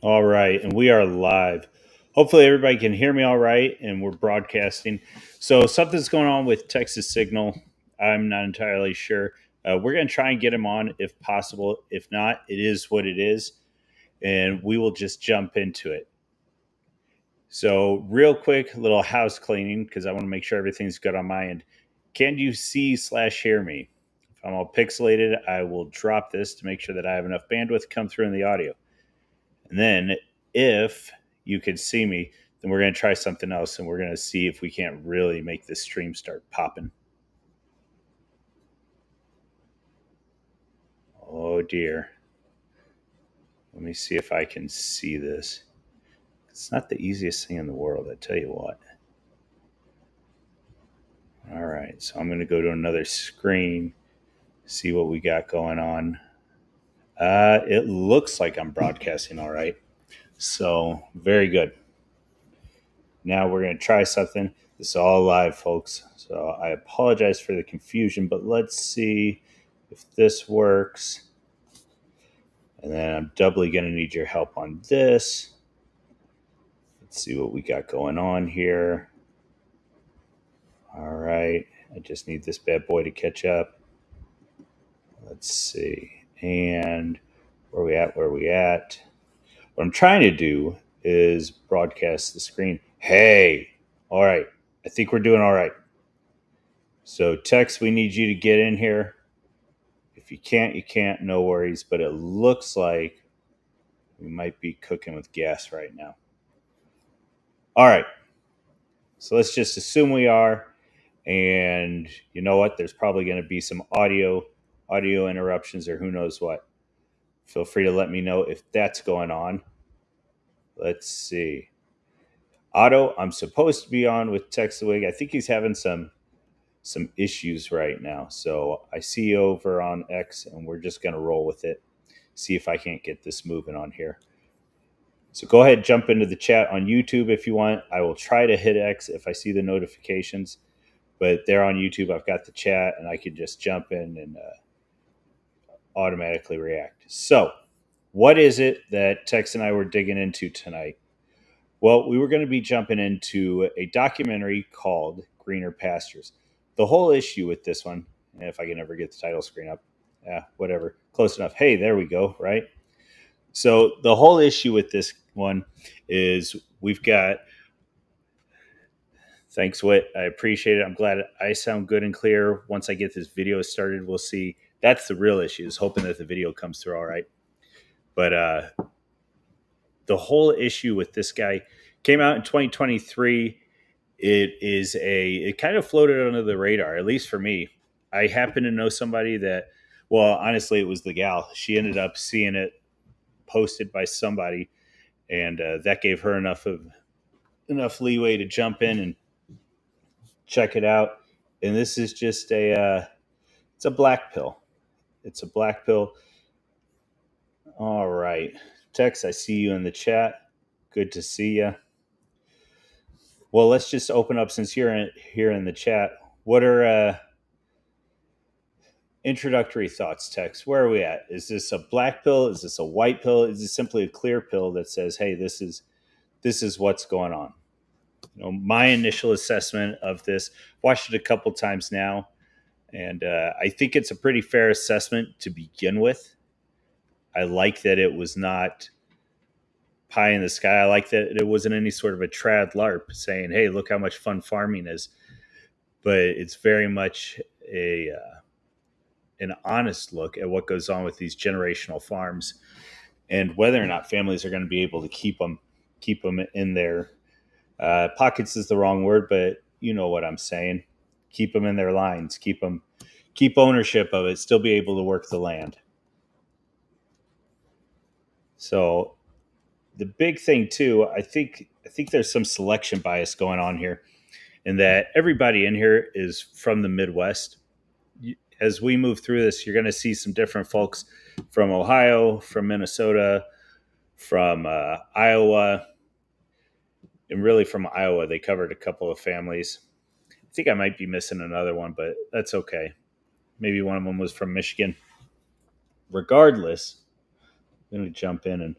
All right, and we are live. Hopefully, everybody can hear me all right, and we're broadcasting. So, something's going on with Texas Signal. I'm not entirely sure. We're going to try and get him on if possible. If not, it is what it is, and we will just jump into it. So, real quick, little house cleaning because I want to make sure everything's good on my end. Can you see/hear me? If I'm all pixelated, I will drop this to make sure that I have enough bandwidth to come through in the audio. And then if you can see me, then we're going to try something else and we're going to see if we can't really make this stream start popping. Oh dear. Let me see if I can see this. It's not the easiest thing in the world, I tell you what. All right, so I'm going to go to another screen, see what we got going on. It looks like I'm broadcasting all right. So, very good. Now we're going to try something. This is all live, folks. So I apologize for the confusion, but let's see if this works. And then I'm doubly going to need your help on this. Let's see what we got going on here. All right. I just need this bad boy to catch up. Let's see. And where we at? Where we at? What I'm trying to do is broadcast the screen. Hey, all right. I think we're doing all right. So, Tex, we need you to get in here. If you can't, you can't. No worries. But it looks like we might be cooking with gas right now. All right. So let's just assume we are. And you know what? There's probably going to be some audio interruptions or who knows what. Feel free to let me know if that's going on. Let's see. Otto, I'm supposed to be on with Tex the Wig. I think he's having some issues right now. So I see you over on X, and we're just going to roll with it. See if I can't get this moving on here. So go ahead, jump into the chat on YouTube if you want. I will try to hit X if I see the notifications. But there on YouTube, I've got the chat, and I can just jump in and automatically react. So what is it that Tex and I were digging into tonight? Well, we were going to be jumping into a documentary called Greener Pastures. The whole issue with this one, if I can ever get the title screen up, whatever, close enough. Hey, there we go, right? So the whole issue with this one is we've got, thanks, Whit. I appreciate it. I'm glad I sound good and clear. Once I get this video started, we'll see. That's the real issue, is hoping that the video comes through all right. But the whole issue with this guy came out in 2023. It kind of floated under the radar, at least for me. I happen to know somebody that, well, honestly, it was the gal. She ended up seeing it posted by somebody, and that gave her enough leeway to jump in and check it out. And this is just it's a black pill. It's a black pill. All right, Tex, I see you in the chat. Good to see you. Well, let's just open up since you're here in the chat. What are introductory thoughts, Tex? Where are we at? Is this a black pill? Is this a white pill? Is this simply a clear pill that says, "Hey, this is what's going on"? You know, my initial assessment of this, watched it a couple times now, and I think it's a pretty fair assessment to begin with. I like that it was not pie in the sky. I like that it wasn't any sort of a trad LARP saying, "Hey, look how much fun farming is," but it's very much an honest look at what goes on with these generational farms and whether or not families are going to be able to keep them in their pockets is the wrong word, but you know what I'm saying. Keep them in their lines. Keep ownership of it. Still be able to work the land. So the big thing too, I think there's some selection bias going on here, in that everybody in here is from the Midwest. As we move through this, you're going to see some different folks from Ohio, from Minnesota, from Iowa, and really from Iowa. They covered a couple of families. I think I might be missing another one, but that's okay. Maybe one of them was from Michigan. Regardless, I'm going to jump in and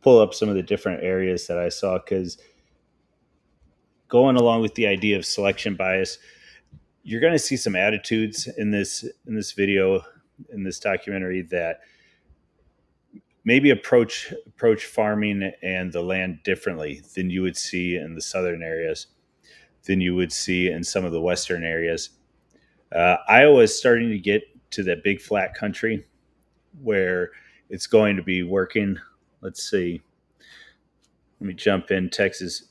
pull up some of the different areas that I saw, because going along with the idea of selection bias, you're going to see some attitudes in this video, in this documentary, that maybe approach farming and the land differently than you would see in the southern areas, than you would see in some of the western areas. Iowa is starting to get to that big flat country where it's going to be working. Let's see. Let me jump in. Texas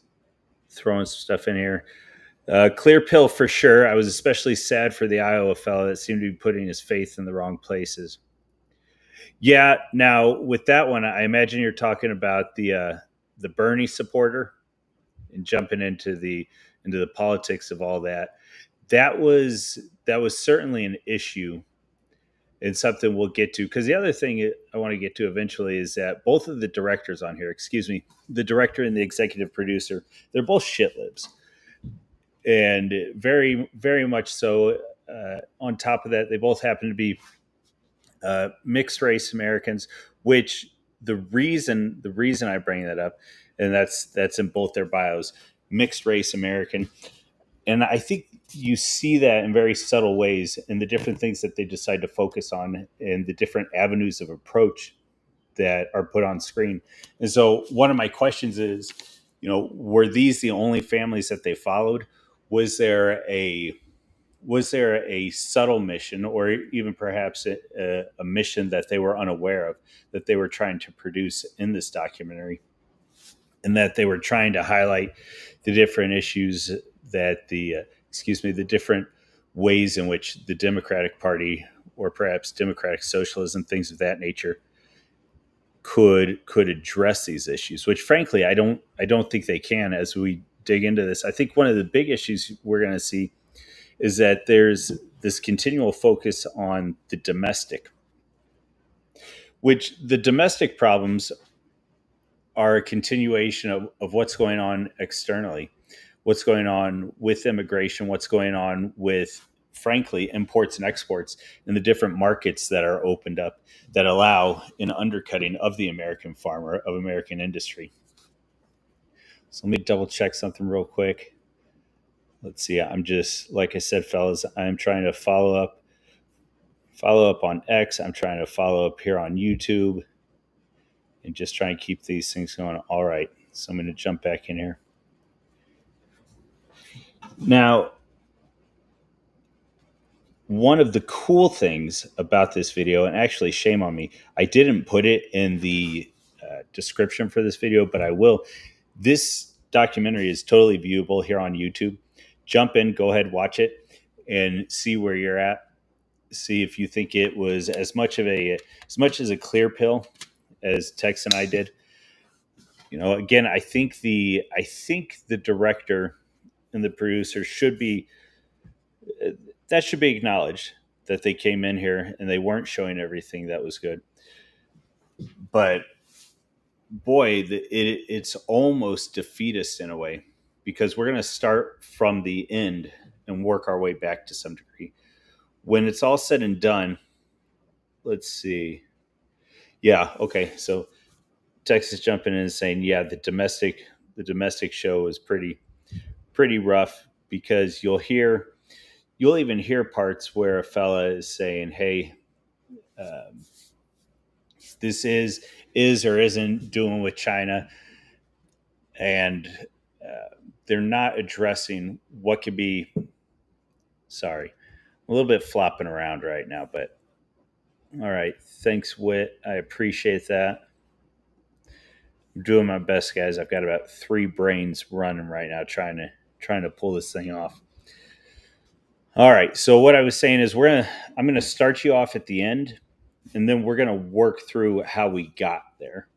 throwing some stuff in here. Clear pill for sure. I was especially sad for the Iowa fellow that seemed to be putting his faith in the wrong places. Yeah. Now with that one, I imagine you're talking about the Bernie supporter and jumping into the politics of all that. That was certainly an issue and something we'll get to. Because the other thing I want to get to eventually is that both of the directors on here, excuse me, the director and the executive producer, they're both shitlibs, and very, very much so. On top of that, they both happen to be mixed race Americans, which the reason I bring that up, and that's in both their bios, mixed race American. And I think you see that in very subtle ways in the different things that they decide to focus on and the different avenues of approach that are put on screen. And so one of my questions is, were these the only families that they followed? Was there a subtle mission, or even perhaps a mission that they were unaware of, that they were trying to produce in this documentary, and that they were trying to highlight the different issues that the different ways in which the Democratic Party, or perhaps democratic socialism, things of that nature, could address these issues, which frankly I don't think they can. As we dig into this, I think one of the big issues we're going to see is that there's this continual focus on the domestic, which the domestic problems are a continuation of what's going on externally, what's going on with immigration, what's going on with, frankly, imports and exports in the different markets that are opened up that allow an undercutting of the American farmer, of American industry. So let me double check something real quick. Let's see. I'm just, like I said, fellas, I'm trying to follow up on X. I'm trying to follow up here on YouTube, and just try and keep these things going. All right. So I'm going to jump back in here. Now, one of the cool things about this video, and actually shame on me, I didn't put it in the description for this video, but I will. This documentary is totally viewable here on YouTube. Jump in, go ahead, watch it, and see where you're at. See if you think it was as much as a clear pill as Tex and I did. Again, I think the director and the producer should be acknowledged, that they came in here and they weren't showing everything that was good. But boy, it's almost defeatist in a way, because we're going to start from the end and work our way back to some degree. When it's all said and done, let's see. Yeah, okay. So Texas jumping in and saying, yeah, the domestic show is pretty rough, because you'll even hear parts where a fella is saying, hey, this is or isn't doing with China, and they're not addressing what could be. Sorry, a little bit flopping around right now, but all right. Thanks, Wit. I appreciate that. I'm doing my best, guys. I've got about 3 brains running right now, trying to pull this thing off. All right. So what I was saying is I'm gonna start you off at the end, and then we're gonna work through how we got there.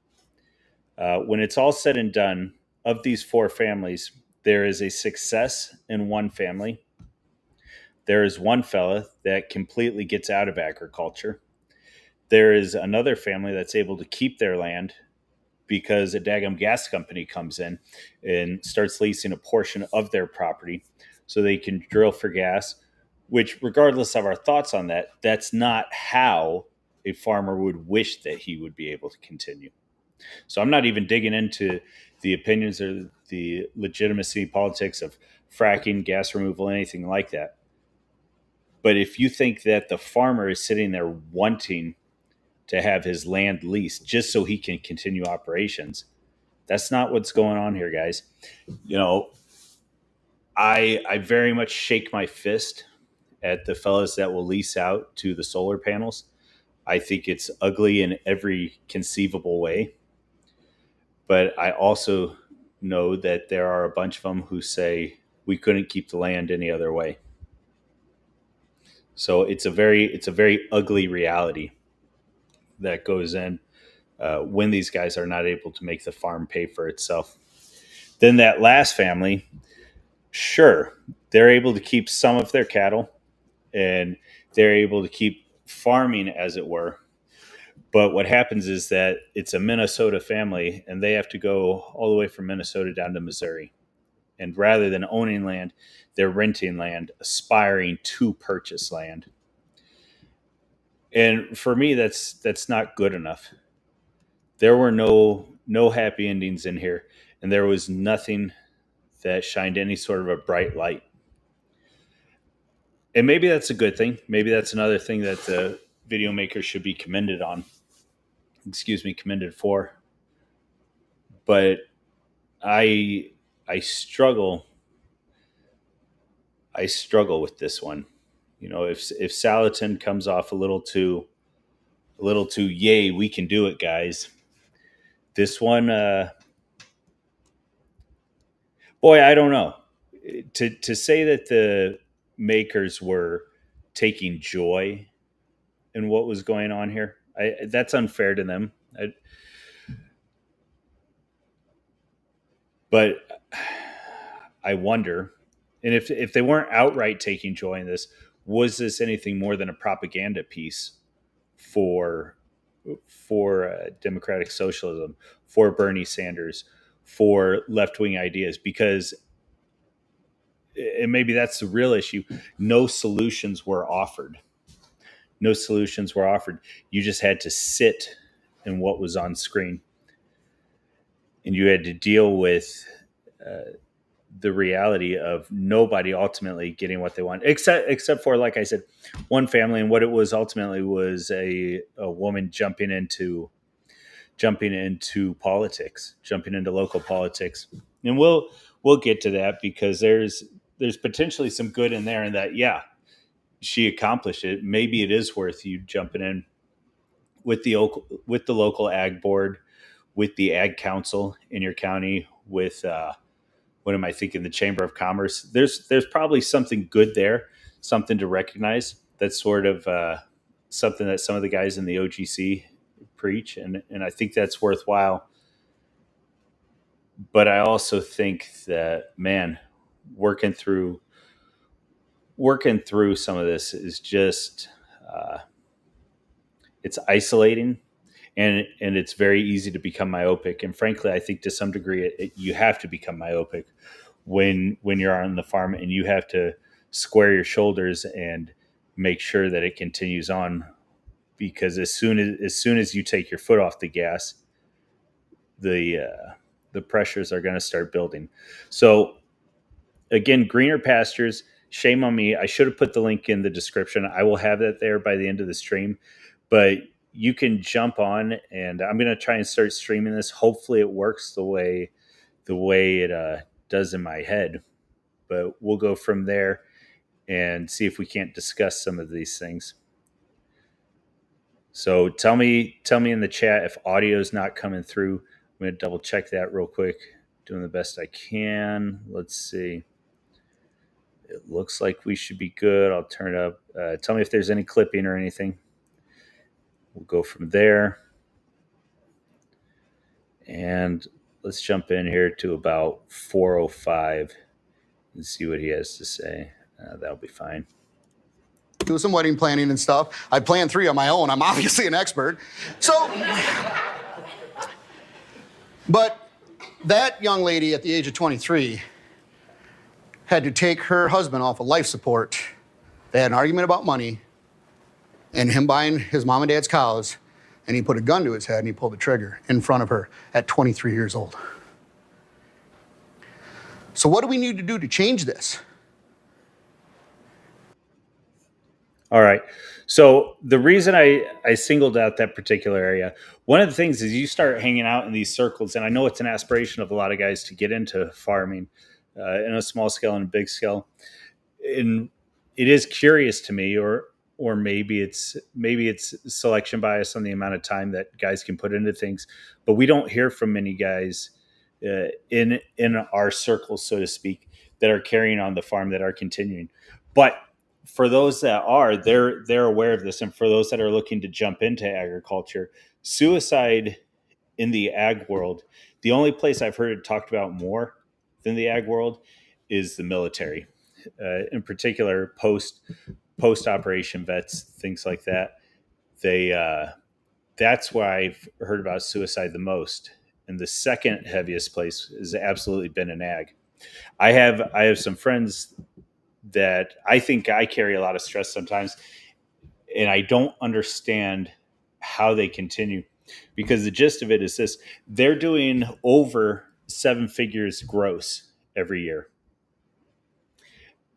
When it's all said and done, of these 4 families, there is a success in one family. There is one fella that completely gets out of agriculture. There is another family that's able to keep their land because a daggum gas company comes in and starts leasing a portion of their property so they can drill for gas, which, regardless of our thoughts on that, that's not how a farmer would wish that he would be able to continue. So I'm not even digging into the opinions or the legitimacy politics of fracking, gas removal, anything like that. But if you think that the farmer is sitting there wanting to have his land leased just so he can continue operations, that's not what's going on here, guys. You know, I very much shake my fist at the fellas that will lease out to the solar panels. I think it's ugly in every conceivable way. But I also know that there are a bunch of them who say we couldn't keep the land any other way. So it's a very ugly reality that goes in when these guys are not able to make the farm pay for itself. Then that last family, sure, they're able to keep some of their cattle and they're able to keep farming, as it were. But what happens is that it's a Minnesota family and they have to go all the way from Minnesota down to Missouri. And rather than owning land, they're renting land, aspiring to purchase land. And for me, that's not good enough. There were no happy endings in here, and there was nothing that shined any sort of a bright light. And maybe that's a good thing. Maybe that's another thing that the video maker should be commended on. Excuse me, commended for. But I struggle. I struggle with this one. You know, if Salatin comes off a little too yay, we can do it, guys. This one, boy, I don't know. To say that the makers were taking joy in what was going on here, that's unfair to them. But I wonder, and if they weren't outright taking joy in this, was this anything more than a propaganda piece for democratic socialism, for Bernie Sanders, for left wing ideas? Because, and maybe that's the real issue, no solutions were offered. No solutions were offered. You just had to sit in what was on screen, and you had to deal with the reality of nobody ultimately getting what they want, except for, like I said, one family. And what it was ultimately was a woman jumping into politics, jumping into local politics. And we'll get to that, because there's potentially some good in there, and that, yeah, she accomplished it. Maybe it is worth you jumping in with the local ag board, with the ag council in your county, with what am I thinking? The Chamber of Commerce. There's probably something good there, something to recognize. That's sort of something that some of the guys in the OGC preach, and I think that's worthwhile. But I also think that, man, working through some of this is just it's isolating, and it's very easy to become myopic. And frankly, I think to some degree you have to become myopic when you're on the farm, and you have to square your shoulders and make sure that it continues on. Because as soon as you take your foot off the gas, the pressures are going to start building. So again, Greener Pastures. Shame on me. I should have put the link in the description. I will have that there by the end of the stream. But you can jump on, and I'm going to try and start streaming this. Hopefully it works the way it does in my head. But we'll go from there and see if we can't discuss some of these things. So tell me in the chat if audio is not coming through. I'm going to double check that real quick. Doing the best I can. Let's see. It looks like we should be good. I'll turn it up. Tell me if there's any clipping or anything. We'll go from there. And let's jump in here to about 4:05 and see what he has to say. That'll be fine. Do some wedding planning and stuff. I planned 3 on my own. I'm obviously an expert. So, but that young lady at the age of 23 had to take her husband off of life support. They had an argument about money and him buying his mom and dad's cows and he put a gun to his head and he pulled the trigger in front of her at 23 years old. So what do we need to do to change this? All right. So the reason I singled out that particular area, one of the things is you start hanging out in these circles, and I know it's an aspiration of a lot of guys to get into farming in a small scale and a big scale. And it is curious to me, or maybe it's selection bias on the amount of time that guys can put into things, but we don't hear from many guys in our circles, so to speak, that are carrying on the farm, that are continuing. But for those that are, they're aware of this, and for those that are looking to jump into agriculture, suicide in the ag world, the only place I've heard it talked about more than the ag world is the military, in particular post operation vets, things like that. They That's where I've heard about suicide the most. And the second heaviest place has absolutely been in ag. I have some friends that I think I carry a lot of stress sometimes, and I don't understand how they continue, because the gist of it is this: they're doing over seven figures gross every year,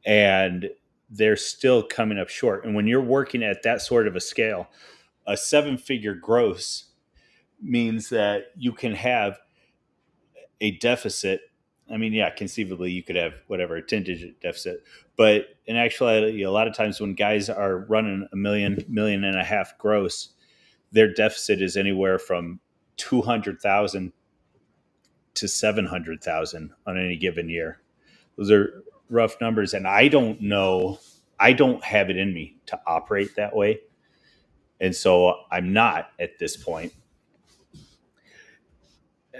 and they're still coming up short. And when you're working at that sort of a scale, a seven figure gross means that you can have a deficit. I mean, yeah, conceivably you could have whatever, a 10-digit deficit. But in actuality, a lot of times when guys are running a million and a half gross, their deficit is anywhere from 200,000 to 700,000 on any given year. Those are rough numbers. And I don't know, I don't have it in me to operate that way. And so I'm not at this point.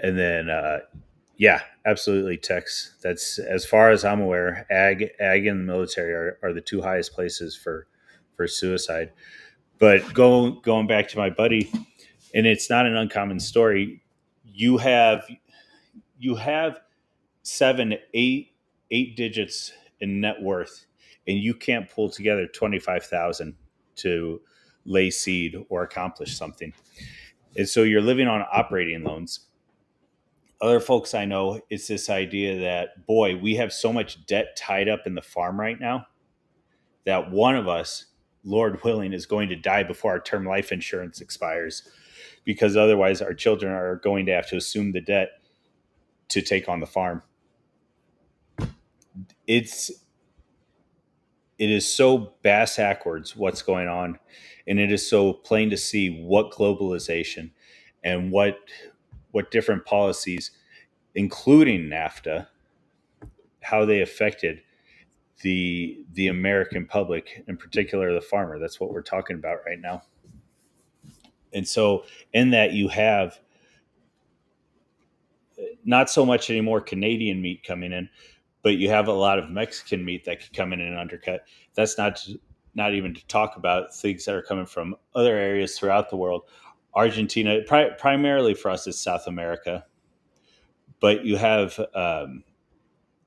And then, yeah, absolutely, Tex. That's, as far as I'm aware, ag and the military are the two highest places for suicide. But going back to my buddy, and it's not an uncommon story. You have seven, eight digits in net worth, and you can't pull together 25,000 to lay seed or accomplish something. And so you're living on operating loans. Other folks I know, it's this idea that, boy, we have so much debt tied up in the farm right now that one of us, Lord willing, is going to die before our term life insurance expires, because otherwise our children are going to have to assume the debt to take on the farm. It's it is so bass backwards what's going on, and it is so plain to see what globalization and what different policies, including NAFTA, how they affected the American public, in particular the farmer. That's what we're talking about right now. And so in that, you have not so much anymore Canadian meat coming in, but you have a lot of Mexican meat that could come in and undercut. That's not even to talk about things that are coming from other areas throughout the world. Argentina, primarily for us, is South America, but you have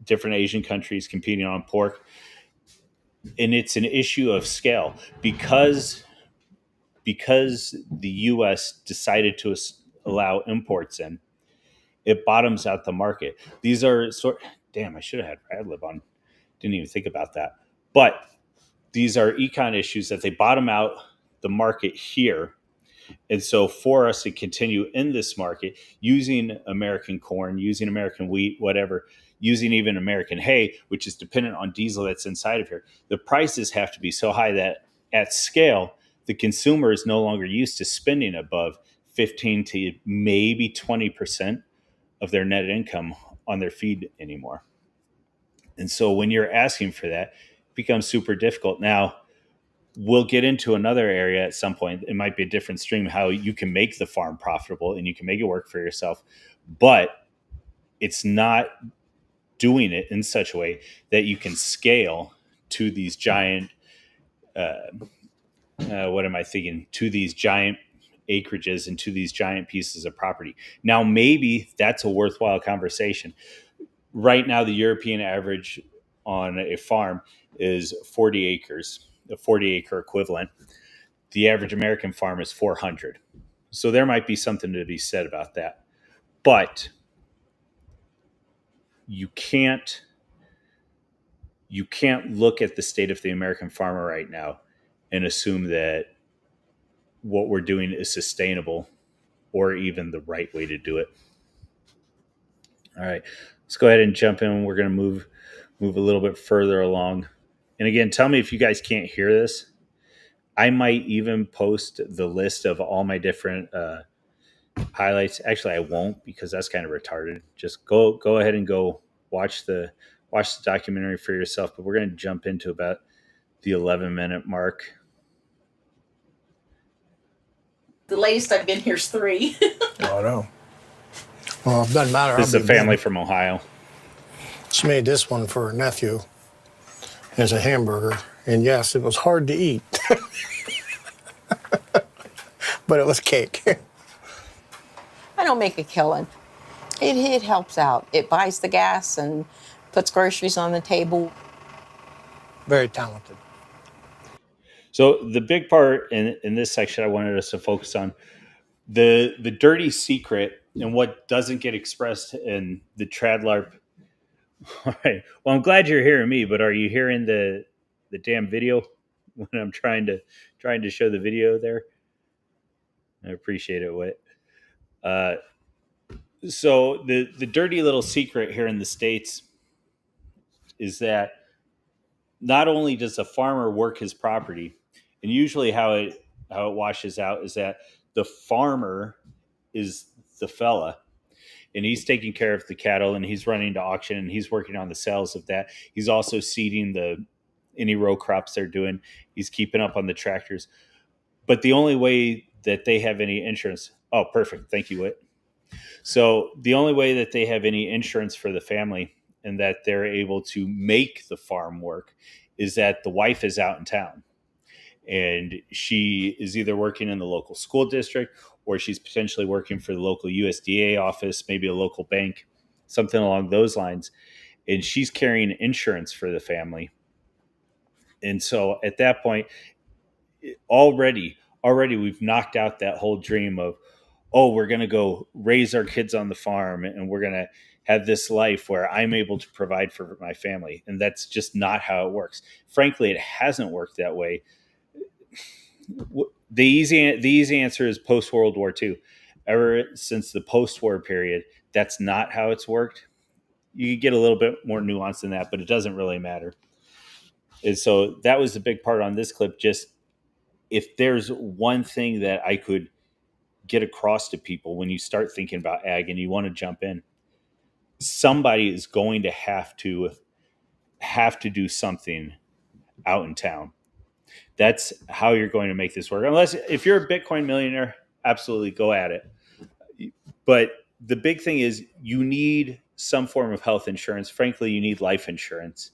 different Asian countries competing on pork, and it's an issue of scale, because the U.S. decided to allow imports in. It bottoms out the market. These are sort. Damn, I should have had Radlib on. Didn't even think about that. But these are econ issues that they bottom out the market here. And so for us to continue in this market using American corn, using American wheat, whatever, using even American hay, which is dependent on diesel that's inside of here, the prices have to be so high that at scale, the consumer is no longer used to spending above 15 to maybe 20% of their net income on their feed anymore. And so when you're asking for that, it becomes super difficult. Now, we'll get into another area at some point. It might be a different stream, how you can make the farm profitable and you can make it work for yourself, but it's not doing it in such a way that you can scale to these giant, what am I thinking, to these giant acreages and to these giant pieces of property. Now, maybe that's a worthwhile conversation. Right now, the European average on a farm is 40 acres, a 40 acre equivalent. The average American farm is 400. So there might be something to be said about that. But you can't look at the state of the American farmer right now and assume that what we're doing is sustainable or even the right way to do it. All right, let's go ahead and jump in. We're going to move a little bit further along. And again, tell me if you guys can't hear this. I might even post the list of all my different highlights. Actually, I won't because that's kind of retarded. Just go ahead and go watch the documentary for yourself. But we're going to jump into about the 11-minute mark. The latest I've been here is 3. Oh, no. Well, it doesn't matter. This is a family from Ohio. She made this one for her nephew as a hamburger. And yes, it was hard to eat. But it was cake. I don't make a killing. It helps out. It buys the gas and puts groceries on the table. Very talented. So the big part in this section I wanted us to focus on the dirty secret and what doesn't get expressed in the Tradlarp. All right. Well, I'm glad you're hearing me, but are you hearing the damn video when I'm trying to show the video there? I appreciate it, Whit. So the dirty little secret here in the States is that not only does a farmer work his property, and usually how it washes out is that the farmer is the fella, and he's taking care of the cattle, and he's running to auction, and he's working on the sales of that. He's also seeding any row crops they're doing. He's keeping up on the tractors. But the only way that they have any insurance, oh, perfect, thank you, Whit. So the only way that they have any insurance for the family and that they're able to make the farm work is that the wife is out in town. And she is either working in the local school district or she's potentially working for the local USDA office, maybe a local bank, something along those lines. And she's carrying insurance for the family. And so at that point, already we've knocked out that whole dream of, oh, we're going to go raise our kids on the farm and we're going to have this life where I'm able to provide for my family. And that's just not how it works. Frankly, it hasn't worked that way. The easy answer is post-World War II. Ever since the post-war period, that's not how it's worked. You could get a little bit more nuance than that, but it doesn't really matter. And so that was the big part on this clip. Just if there's one thing that I could get across to people when you start thinking about ag and you want to jump in, somebody is going to have to do something out in town. That's how you're going to make this work. Unless if you're a Bitcoin millionaire, absolutely go at it. But the big thing is you need some form of health insurance. Frankly, you need life insurance.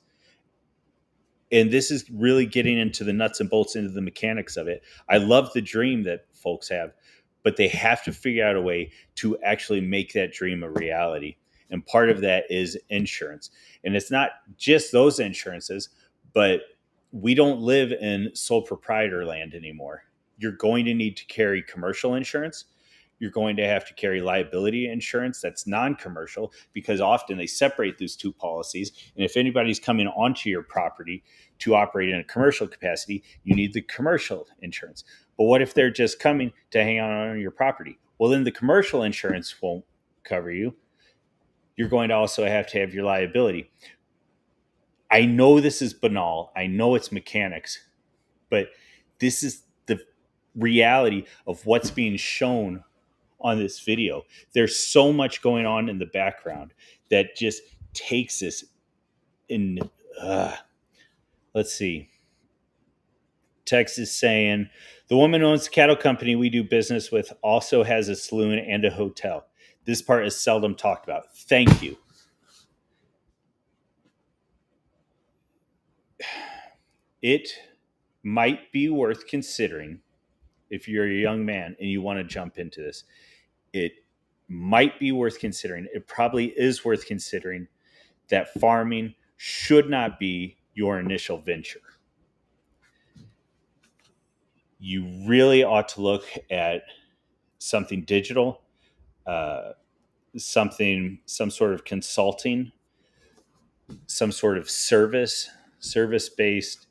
And this is really getting into the nuts and bolts, into the mechanics of it. I love the dream that folks have, but they have to figure out a way to actually make that dream a reality. And part of that is insurance. And it's not just those insurances, but we don't live in sole proprietor land anymore. You're going to need to carry commercial insurance. You're going to have to carry liability insurance that's non-commercial, because often they separate those two policies. And if anybody's coming onto your property to operate in a commercial capacity, you need the commercial insurance. But what if they're just coming to hang out on your property? Well, then the commercial insurance won't cover you. You're going to also have to have your liability. I know this is banal. I know it's mechanics, but this is the reality of what's being shown on this video. There's so much going on in the background that just takes this in. Let's see. Tex is saying, the woman who owns the cattle company we do business with also has a saloon and a hotel. This part is seldom talked about. Thank you. It might be worth considering if you're a young man and you want to jump into this. It might be worth considering. It probably is worth considering that farming should not be your initial venture. You really ought to look at something digital, some sort of consulting, some sort of service-based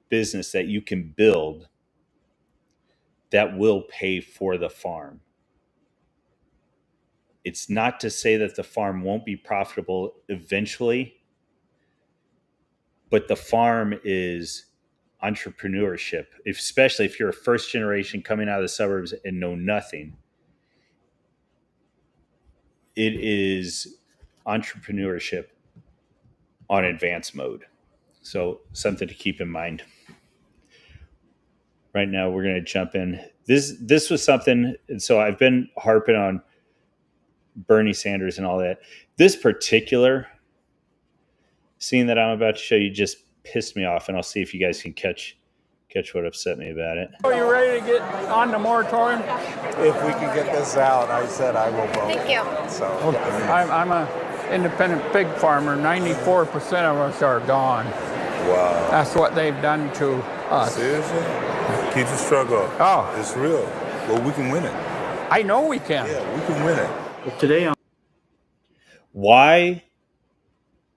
business that you can build that will pay for the farm. It's not to say that the farm won't be profitable eventually, but the farm is entrepreneurship, especially if you're a first generation coming out of the suburbs and know nothing. It is entrepreneurship on advanced mode. So something to keep in mind. Right now, we're going to jump in. This was something, and so I've been harping on Bernie Sanders and all that. This particular scene that I'm about to show you just pissed me off, and I'll see if you guys can catch what upset me about it. Are you ready to get on the moratorium? If we can get this out, I said I will vote. Thank you. So I'm an independent pig farmer. 94% of us are gone. wow. That's what they've done to us. Seriously? Keep the struggle. Oh. It's real. Well, we can win it. I know we can. Yeah, we can win it. Today, why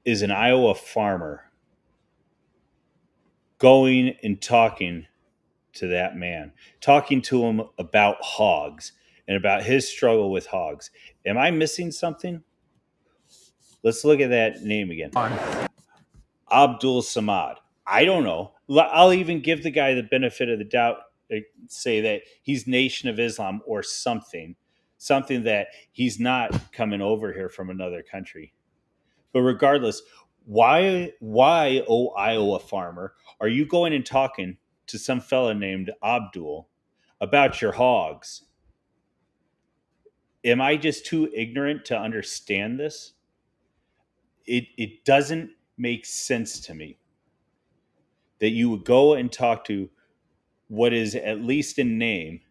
is an Iowa farmer going and talking to that man, talking to him about hogs and about his struggle with hogs? Am I missing something? Let's look at that name again. Abdul Samad. I don't know. I'll even give the guy the benefit of the doubt, say that he's Nation of Islam or something that he's not coming over here from another country. But regardless, why, oh Iowa farmer, are you going and talking to some fella named Abdul about your hogs? Am I just too ignorant to understand this? It doesn't make sense to me that you would go and talk to what is, at least in name,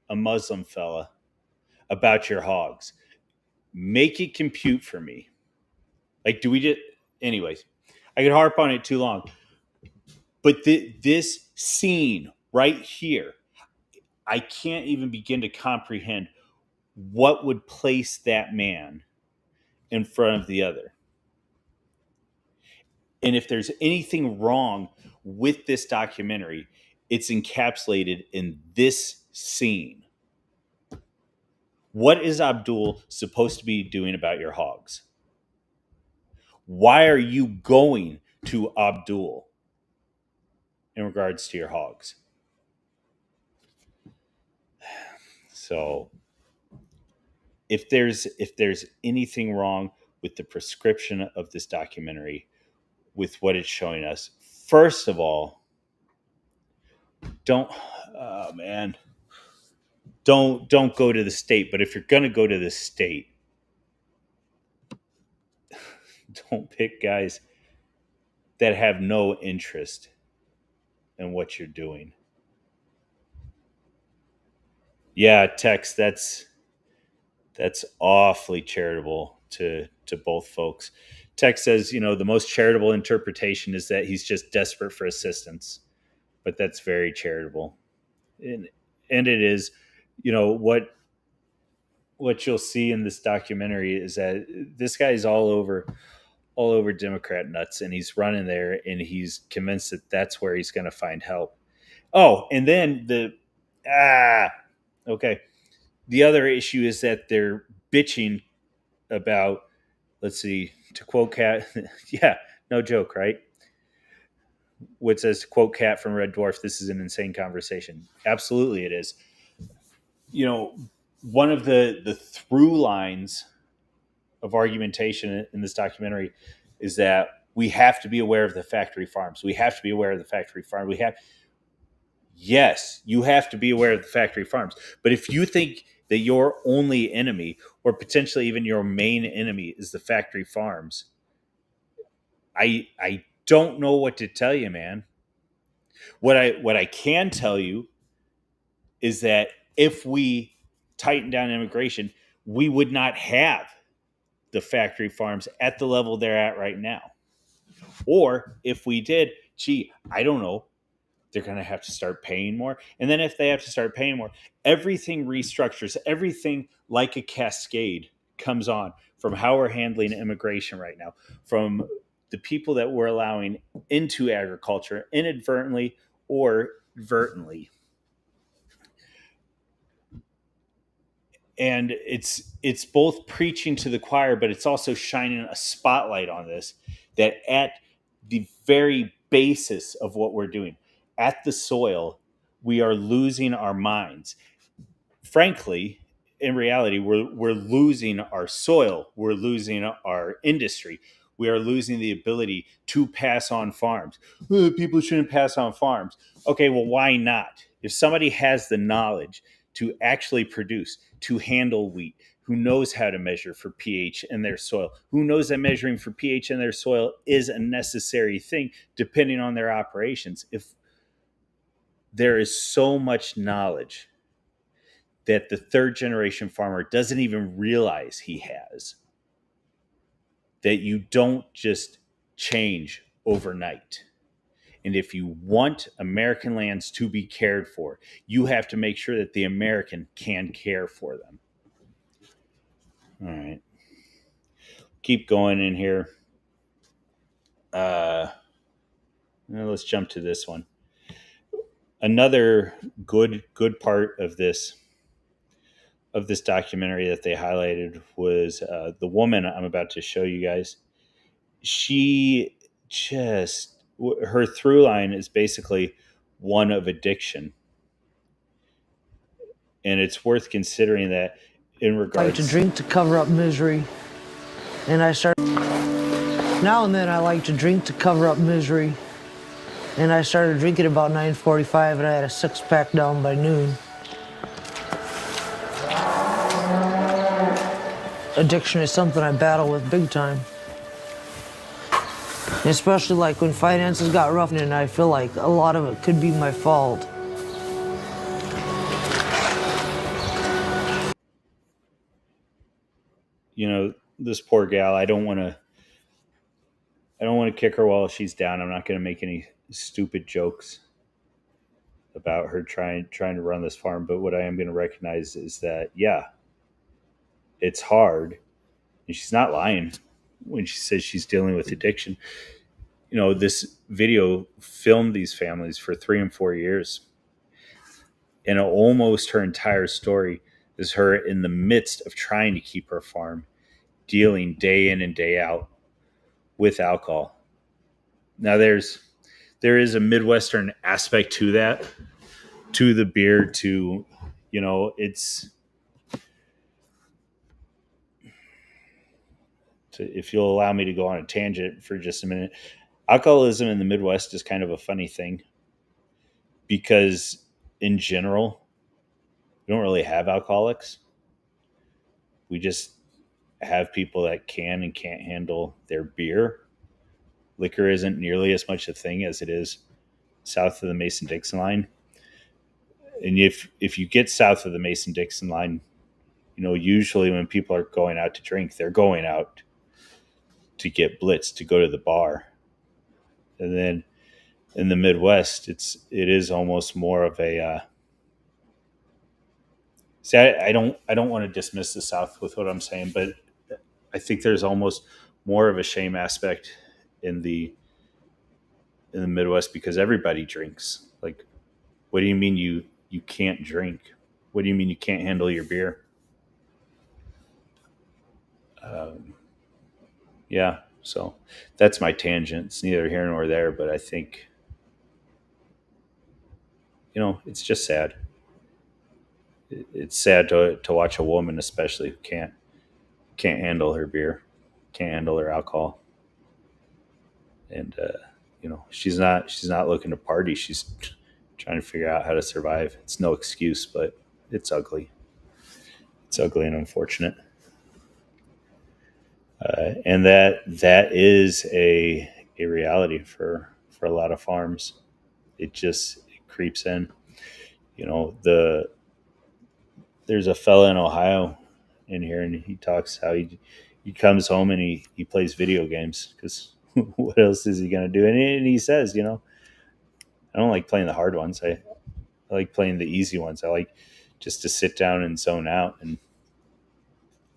a Muslim fella about your hogs. Make it compute for me. Like, do we just... Anyways, I could harp on it too long. But this scene right here, I can't even begin to comprehend what would place that man in front of the other. And if there's anything wrong with this documentary, it's encapsulated in this scene. What is Abdul supposed to be doing about your hogs? Why are you going to Abdul in regards to your hogs? So if there's anything wrong with the prescription of this documentary, with what it's showing us, first of all, don't go to the state. But if you're going to go to the state, don't pick guys that have no interest in what you're doing. Yeah, Tex, that's awfully charitable to both folks. Tex says, the most charitable interpretation is that he's just desperate for assistance, but that's very charitable. And it is, what you'll see in this documentary is that this guy's all over Democrat nuts, and he's running there, and he's convinced that that's where he's going to find help. Oh, and then the other issue is that they're bitching about, let's see, to quote Cat, yeah, no joke, right? What says, to quote Cat from Red Dwarf, this is an insane conversation. Absolutely it is. One of the through lines of argumentation in this documentary is that we have to be aware of the factory farms. Yes, you have to be aware of the factory farms. But if you think that your only enemy, or potentially even your main enemy, is the factory farms, I don't know what to tell you, man. What I can tell you is that if we tighten down immigration, we would not have the factory farms at the level they're at right now. Or if we did, I don't know, they're going to have to start paying more. And then if they have to start paying more, everything restructures, everything like a cascade comes on, from how we're handling immigration right now, from the people that we're allowing into agriculture inadvertently or advertently. And it's both preaching to the choir, but it's also shining a spotlight on this, that at the very basis of what we're doing, at the soil, we are losing our minds. Frankly, in reality, we're losing our soil, we're losing our industry, we are losing the ability to pass on farms. People shouldn't pass on farms. Okay, well, why not? If somebody has the knowledge to actually produce, to handle wheat, who knows how to measure for pH in their soil, who knows that measuring for pH in their soil is a necessary thing depending on their operations. If there is so much knowledge that the third generation farmer doesn't even realize he has, that you don't just change overnight. And if you want American lands to be cared for, you have to make sure that the American can care for them. All right. Keep going in here. Now let's jump to this one. Another good part of this documentary that they highlighted was the woman I'm about to show you guys. She just, her through line is basically one of addiction. And it's worth considering that in regards... I like to drink to cover up misery. And I start... Now and then I like to drink to cover up misery. And I started drinking about 9:45 and I had a 6-pack down by noon. Addiction is something I battle with big time. Especially like when finances got rough and I feel like a lot of it could be my fault. You know, this poor gal, I don't want to kick her while she's down. I'm not going to make any stupid jokes about her trying to run this farm, but what I am going to recognize is that, yeah, it's hard. And she's not lying when she says she's dealing with addiction. You know, this video filmed these families for 3 and 4 years. And almost her entire story is her in the midst of trying to keep her farm, dealing day in and day out with alcohol. Now there is a Midwestern aspect to that, to the beer, to, you know, if you'll allow me to go on a tangent for just a minute, alcoholism in the Midwest is kind of a funny thing because in general, we don't really have alcoholics. We just have people that can and can't handle their beer. Liquor isn't nearly as much a thing as it is south of the Mason-Dixon line. And if you get south of the Mason-Dixon line, you know, usually when people are going out to drink, they're going out to get blitzed, to go to the bar. And then in the Midwest, it is almost more of a see, I don't want to dismiss the South with what I'm saying, but I think there's almost more of a shame aspect in the Midwest because everybody drinks. Like, what do you mean you can't drink? What do you mean you can't handle your beer? Yeah, so that's my tangent. It's neither here nor there, but I think, you know, it's just sad. It's sad to watch a woman, especially, who can't handle her beer, can't handle her alcohol, and you know, she's not looking to party. She's trying to figure out how to survive. It's no excuse, but it's ugly. It's ugly and unfortunate. And that is a reality for a lot of farms. It creeps in. You know, there's a fella in Ohio in here, and he talks how he comes home and he plays video games because what else is he going to do? And he says, you know, I don't like playing the hard ones. I like playing the easy ones. I like just to sit down and zone out. And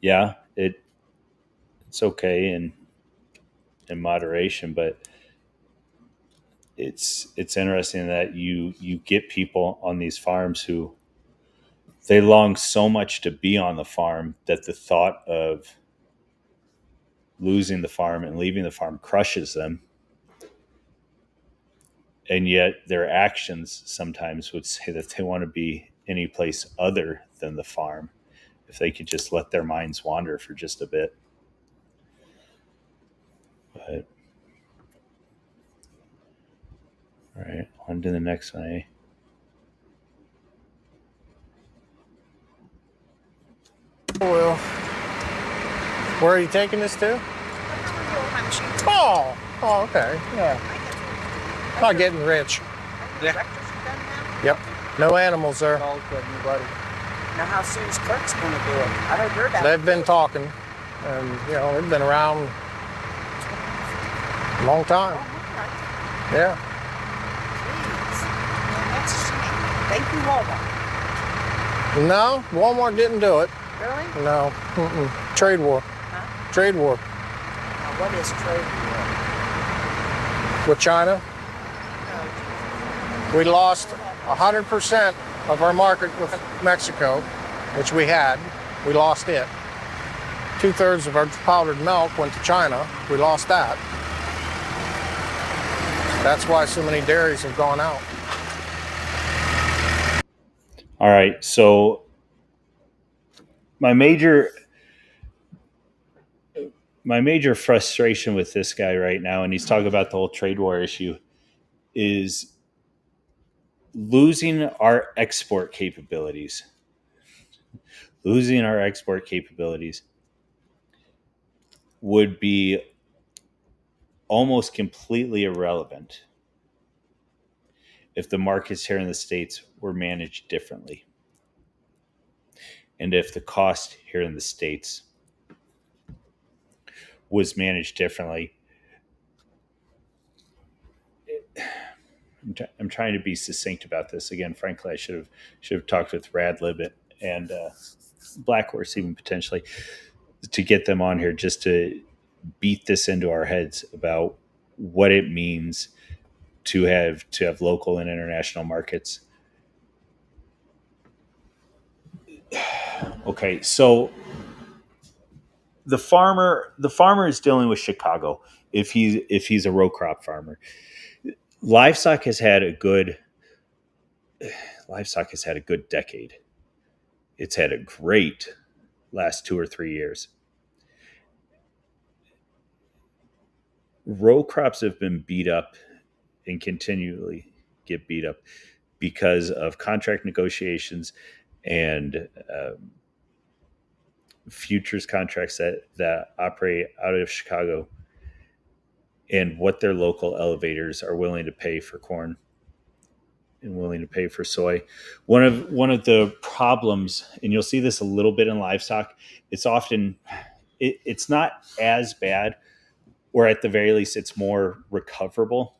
yeah, it's okay in moderation, but it's interesting that you get people on these farms who they long so much to be on the farm that the thought of losing the farm and leaving the farm crushes them. And yet their actions sometimes would say that they want to be any place other than the farm if they could just let their minds wander for just a bit. But all right, on to the next one, eh? Well, where are you taking this to? Oh, okay, yeah. Not getting rich. Yep. No animals there. Now, how soon is Kirk's going to do it? I heard you're about. They've been talking, and they've been around a long time. Yeah. Jeez. That's a shame. Thank you, Walmart. No, Walmart didn't do it. Really? No. Trade war. Huh? Trade war Now, what is trade war? with China. We lost 100% of our market with Mexico, which we had. We lost it. 2/3 of our powdered milk went to China. We lost that. That's why so many dairies have gone out. All right, so my major frustration with this guy right now, and he's talking about the whole trade war issue, is losing our export capabilities. Losing our export capabilities would be almost completely irrelevant if the markets here in the States were managed differently. And if the cost here in the States was managed differently. I'm trying to be succinct about this. Again, frankly, I should have talked with Radlib and Black Horse even potentially to get them on here just to beat this into our heads about what it means to have local and international markets. Okay, so the farmer is dealing with Chicago if he's a row crop farmer. Livestock has had a good decade. It's had a great last 2 or 3 years. Row crops have been beat up and continually get beat up because of contract negotiations and futures contracts that operate out of Chicago and what their local elevators are willing to pay for corn and willing to pay for soy. One of the problems, and you'll see this a little bit in livestock, it's often it's not as bad, or at the very least it's more recoverable.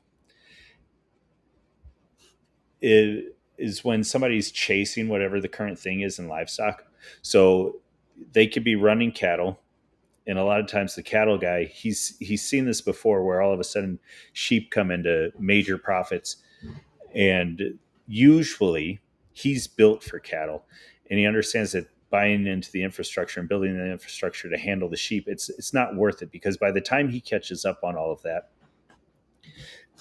It is when somebody's chasing whatever the current thing is in livestock. So they could be running cattle, and a lot of times the cattle guy, he's seen this before, where all of a sudden sheep come into major profits, and usually he's built for cattle, and he understands that buying into the infrastructure and building the infrastructure to handle the sheep, it's not worth it, because by the time he catches up on all of that,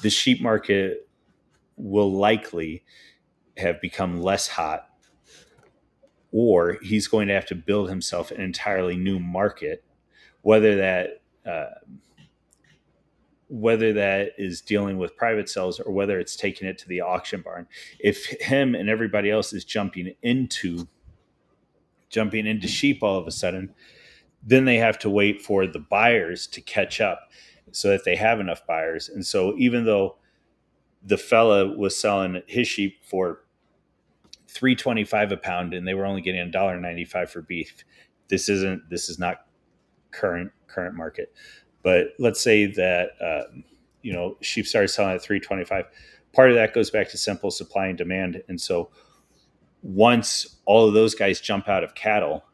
the sheep market will likely have become less hot, or he's going to have to build himself an entirely new market, whether that is dealing with private sales or whether it's taking it to the auction barn. If him and everybody else is jumping into sheep all of a sudden, then they have to wait for the buyers to catch up so that they have enough buyers. And so even though the fella was selling his sheep for $3.25 a pound and they were only getting $1.95 for beef, this is not current market. But let's say that sheep started selling at $3.25, part of that goes back to simple supply and demand. And so once all of those guys jump out of cattle,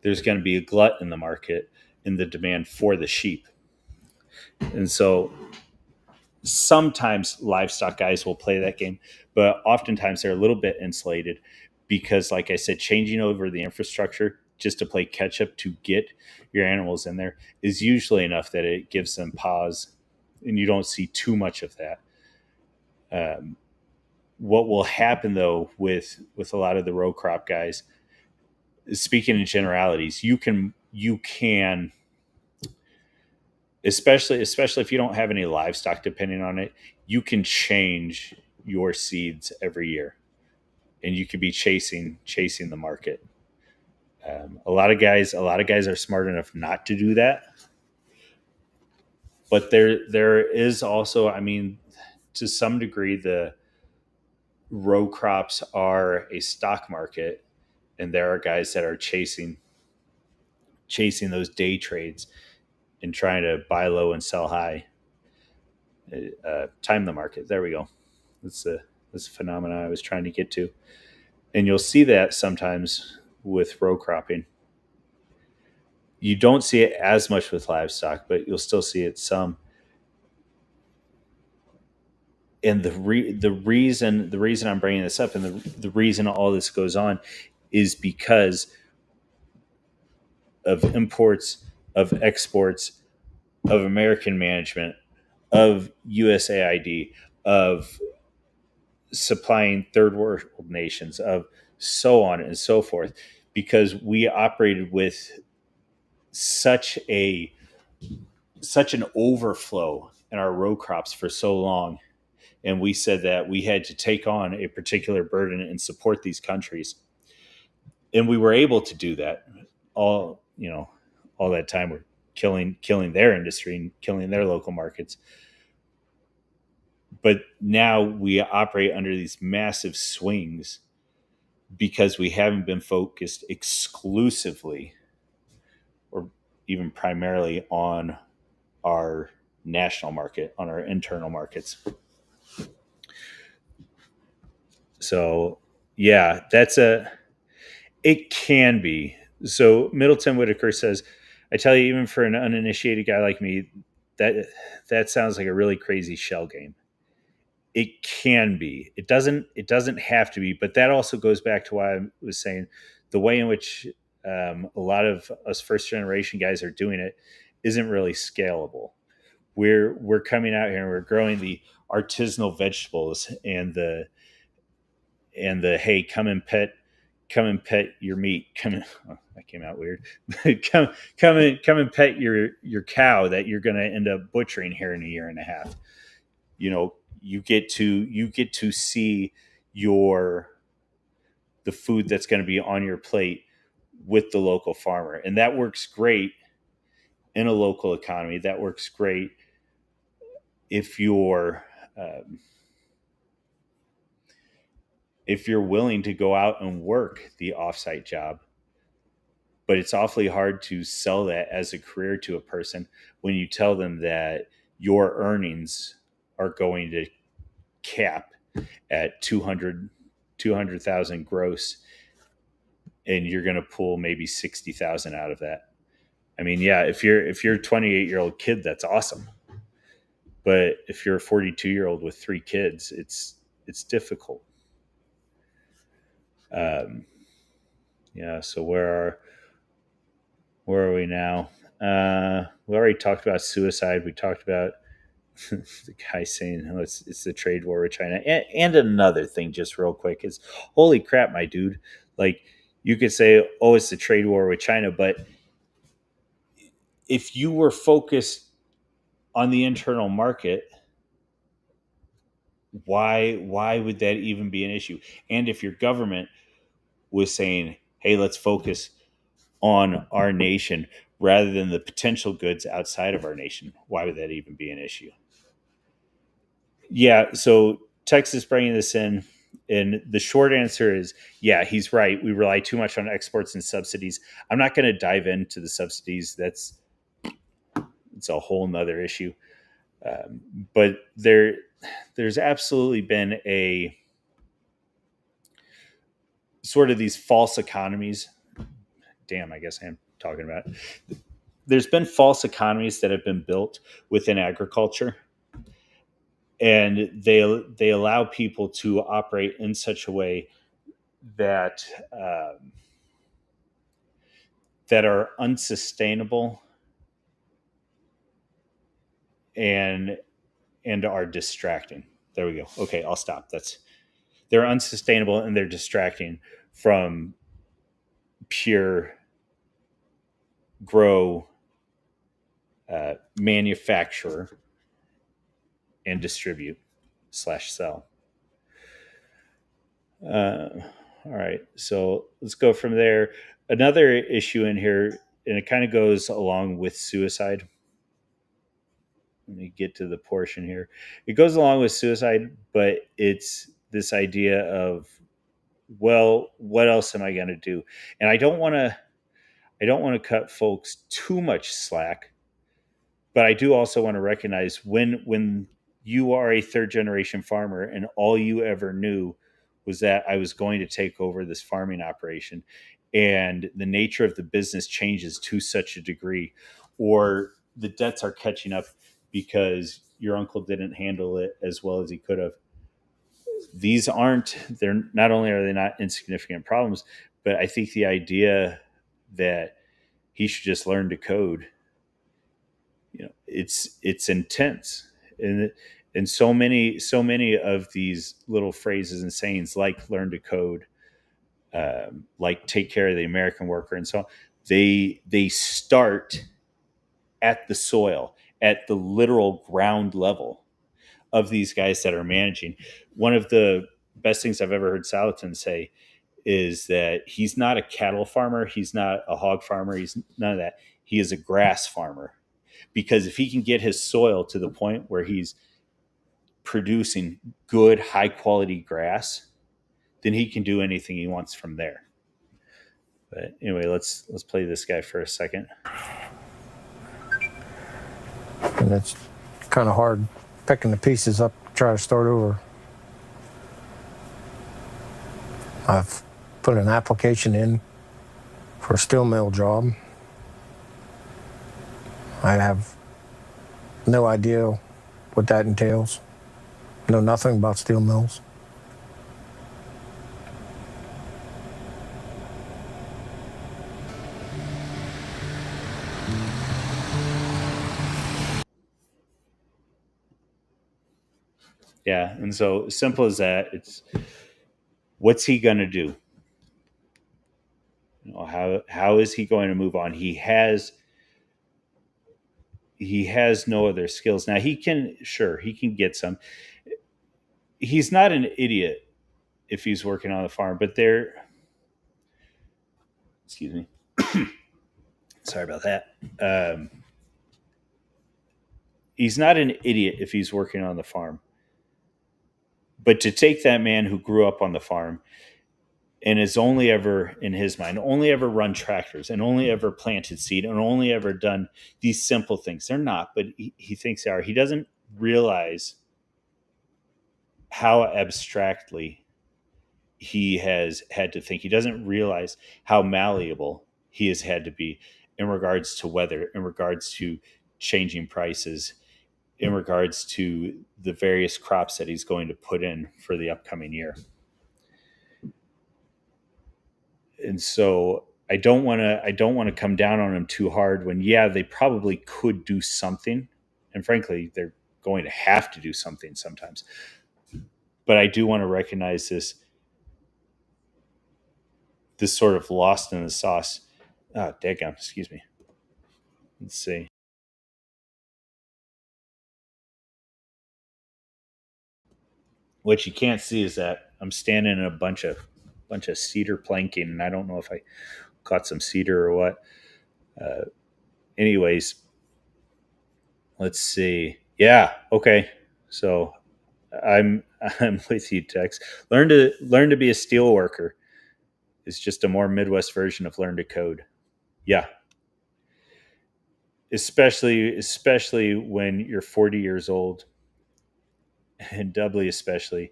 there's going to be a glut in the market in the demand for the sheep. And so sometimes livestock guys will play that game, but oftentimes they're a little bit insulated because, like I said, changing over the infrastructure just to play catch up to get your animals in there is usually enough that it gives them pause, and you don't see too much of that. What will happen though with a lot of the row crop guys, speaking in generalities, you can especially if you don't have any livestock depending on it, you can change your seeds every year, and you could be chasing the market. A lot of guys are smart enough not to do that, but there is also, I mean, to some degree, the row crops are a stock market, and there are guys that are chasing those day trades and trying to buy low and sell high. Time the market. There we go. That's a phenomenon I was trying to get to. And you'll see that sometimes with row cropping. You don't see it as much with livestock, but you'll still see it some. And the reason I'm bringing this up, and the reason all this goes on, is because of imports, of exports, of American management, of USAID, of supplying third world nations, of so on and so forth, because we operated with such an overflow in our row crops for so long, and we said that we had to take on a particular burden and support these countries, and we were able to do that. All that time we're killing their industry and killing their local markets. But now we operate under these massive swings because we haven't been focused exclusively or even primarily on our national market, on our internal markets. So yeah, it can be. So Middleton Whitaker says, I tell you, even for an uninitiated guy like me, that sounds like a really crazy shell game. It can be. It doesn't have to be, but that also goes back to why I was saying the way in which a lot of us first generation guys are doing it isn't really scalable. We're coming out here and we're growing the artisanal vegetables and the hey, come and pet your meat. That came out weird. come and pet your cow that you're going to end up butchering here in a year and a half. You get to see the food that's going to be on your plate with the local farmer, and that works great in a local economy. That works great if you're willing to go out and work the offsite job. But it's awfully hard to sell that as a career to a person when you tell them that your earnings are going to cap at 200,000 gross, and you're going to pull maybe 60,000 out of that. I mean, yeah, if you're a 28-year-old kid, that's awesome. But if you're a 42-year-old with 3 kids, it's difficult. Yeah. So where are we now? We already talked about suicide. We talked about the guy saying, "Oh, it's the trade war with China." And another thing, just real quick, is holy crap, my dude! Like, you could say, "Oh, it's the trade war with China," but if you were focused on the internal market, why would that even be an issue? And if your government was saying, "Hey, let's focus on our nation rather than the potential goods outside of our nation," why would that even be an issue? Yeah, so Texas bringing this in, and the short answer is, yeah, he's right. We rely too much on exports and subsidies. I'm not going to dive into the subsidies. It's a whole nother issue. But there's absolutely been a sort of these false economies. Damn, I guess I'm talking about. There's been false economies that have been built within agriculture, and they allow people to operate in such a way that that are unsustainable and are distracting. There we go. Okay, I'll stop. They're unsustainable and they're distracting from pure grow, manufacture, and distribute / sell. All right, so let's go from there. Another issue in here, and it kind of goes along with suicide. Let me get to the portion here. It goes along with suicide, but it's this idea of, well, what else am I going to do? And I don't want to cut folks too much slack, but I do also want to recognize when you are a third generation farmer and all you ever knew was that I was going to take over this farming operation, and the nature of the business changes to such a degree, or the debts are catching up because your uncle didn't handle it as well as he could have. They're not only are they not insignificant problems, but I think the idea that he should just learn to code, it's intense. And so many of these little phrases and sayings, like learn to code, like take care of the American worker, and so on, they start at the soil, at the literal ground level of these guys that are managing. One of the best things I've ever heard Salatin say is that he's not a cattle farmer, he's not a hog farmer, he's none of that. He is a grass farmer, because if he can get his soil to the point where he's producing good, high quality grass, then he can do anything he wants from there. But anyway, let's play this guy for a second. And it's kind of hard picking the pieces up, try to start over. I've put an application in for a steel mill job. I have no idea what that entails. Know nothing about steel mills. Yeah, and so simple as that. It's, what's he going to do? How is he going to move on? He has no other skills. Now he can get some. He's not an idiot if he's working on the farm, but excuse me. Sorry about that. He's not an idiot if he's working on the farm. But to take that man who grew up on the farm and has only ever, in his mind, only ever run tractors and only ever planted seed and only ever done these simple things. They're not, but he thinks they are. He doesn't realize how abstractly he has had to think. He doesn't realize how malleable he has had to be in regards to weather, in regards to changing prices, in regards to the various crops that he's going to put in for the upcoming year. And so I don't want to come down on them too hard when, yeah, they probably could do something. And frankly, they're going to have to do something sometimes. But I do want to recognize this sort of lost in the sauce. Oh, daggone, excuse me. Let's see. What you can't see is that I'm standing in a bunch of cedar planking, and I don't know if I caught some cedar or what. Anyways, let's see. Yeah, okay. So I'm with you, Tex. Learn to be a steel worker. It's just a more Midwest version of learn to code. Yeah. especially when you're 40 years old, and doubly especially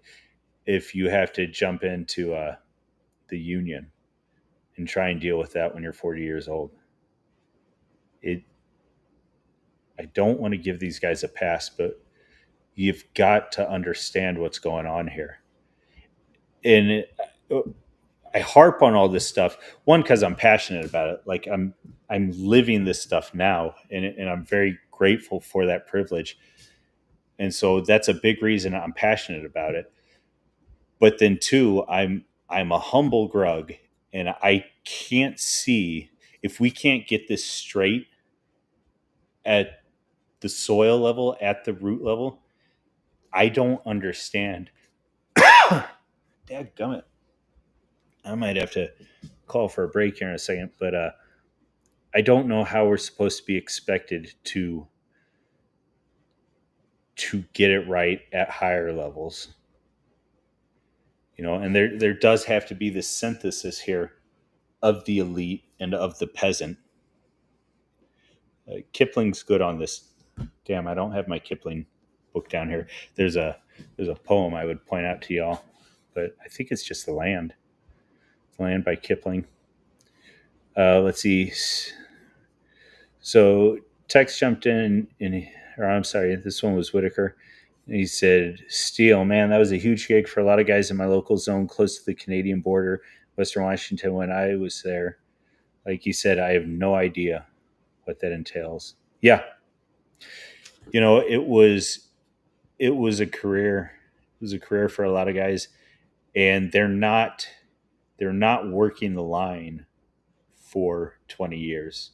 if you have to jump into the union and try and deal with that when you're 40 years old. I don't want to give these guys a pass, but you've got to understand what's going on here. And I harp on all this stuff, one, because I'm passionate about it. Like I'm living this stuff now, and I'm very grateful for that privilege. And so that's a big reason I'm passionate about it. But then two, I'm a humble grug, and I can't see, if we can't get this straight at the soil level, at the root level, I don't understand. Dadgummit. I might have to call for a break here in a second, but I don't know how we're supposed to be expected to get it right at higher levels. And there does have to be this synthesis here of the elite and of the peasant. Kipling's good on this. Damn, I don't have my Kipling book down here. There's a poem I would point out to y'all, but I think it's just The Land. The Land by Kipling. Let's see. So Tex jumped in, or I'm sorry, this one was Whitaker. And he said, "Steel, man, that was a huge gig for a lot of guys in my local zone close to the Canadian border, Western Washington, when I was there. Like he said, I have no idea what that entails." Yeah. It was a career. It was a career for a lot of guys, and they're not working the line for 20 years.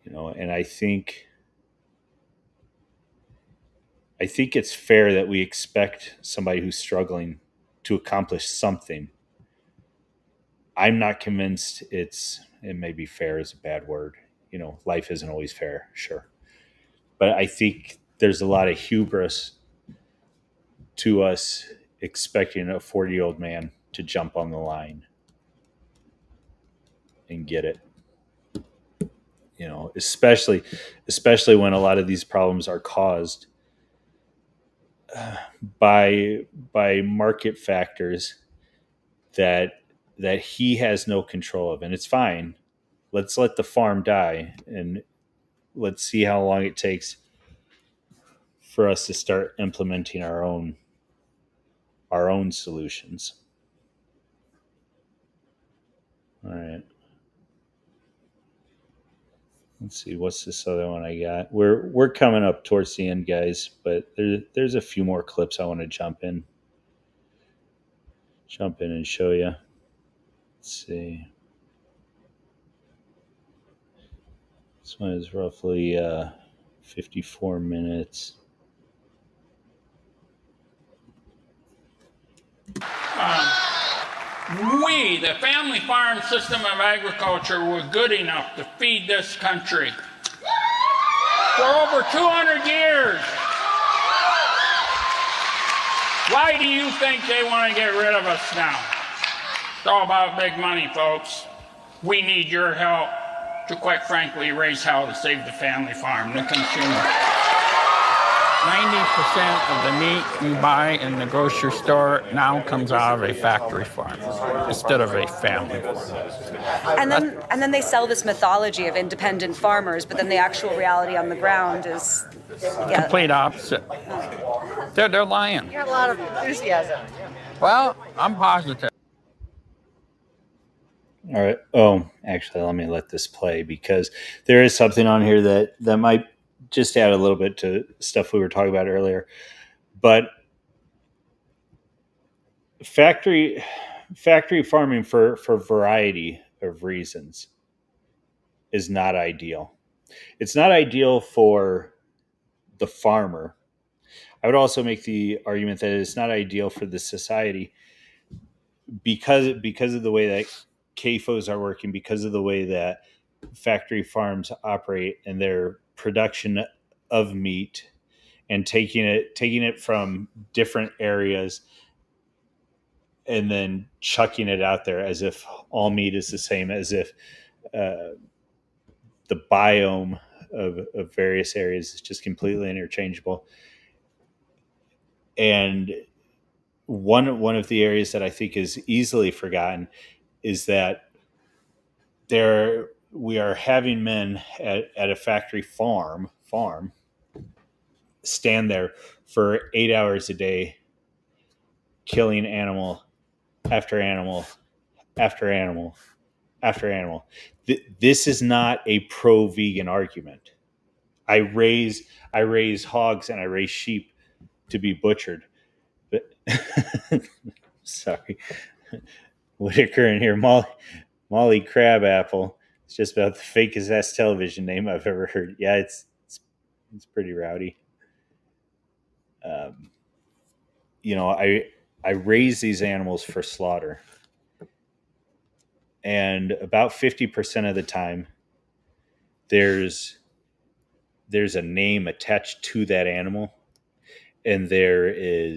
And I think it's fair that we expect somebody who's struggling to accomplish something. I'm not convinced it may be fair is a bad word. Life isn't always fair, sure. But I think there's a lot of hubris to us expecting a 40-year-old man to jump on the line and get it. Especially when a lot of these problems are caused by market factors that he has no control of. And it's fine. Let's let the farm die, and let's see how long it takes for us to start implementing our own solutions. All right. Let's see, what's this other one I got? We're coming up towards the end, guys, but there's a few more clips I want to jump in and show you. Let's see. This one is roughly 54 minutes. We, the family farm system of agriculture, were good enough to feed this country for over 200 years. Why do you think they want to get rid of us now? It's all about big money, folks. We need your help to, quite frankly, raise hell to save the family farm, the consumer. 90% of the meat you buy in the grocery store now comes out of a factory farm instead of a family farm. And then they sell this mythology of independent farmers, but then the actual reality on the ground is complete opposite. They're lying. You have a lot of enthusiasm. Well, I'm positive. All right. Oh, actually, let me let this play, because there is something on here that might just add a little bit to stuff we were talking about earlier. But factory farming for a variety of reasons is not ideal. It's not ideal for the farmer. I would also make the argument that it's not ideal for the society because of the way that CAFOs are working, because of the way that factory farms operate and their production of meat, and taking it from different areas and then chucking it out there as if all meat is the same, as if biome of various areas is just completely interchangeable. And one of the areas that I think is easily forgotten is that we are having men at a factory farm stand there for 8 hours a day, killing animal after animal after animal after animal. This is not a pro-vegan argument. I raise hogs and I raise sheep to be butchered. But sorry, Whitaker in here, Molly Crabapple. It's just about the fakest ass television name I've ever heard. Yeah, it's pretty rowdy. I raise these animals for slaughter, and about 50% of the time, there's a name attached to that animal, and there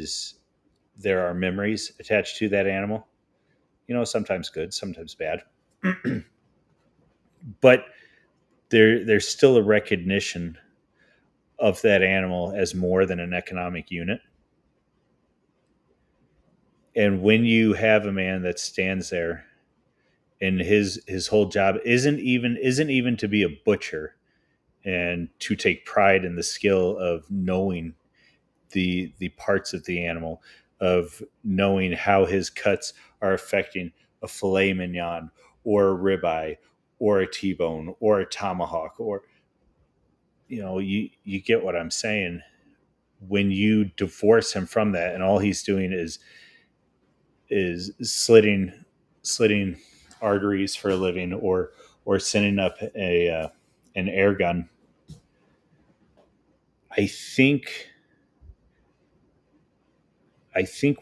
are memories attached to that animal. Sometimes good, sometimes bad, but there's still a recognition of that animal as more than an economic unit. And when you have a man that stands there and his whole job isn't even to be a butcher and to take pride in the skill of knowing the parts of the animal, of knowing how his cuts are affecting a filet mignon or a ribeye or a T-bone or a tomahawk, or you get what I'm saying. When you divorce him from that and all he's doing is slitting arteries for a living, or sending up an air gun, I think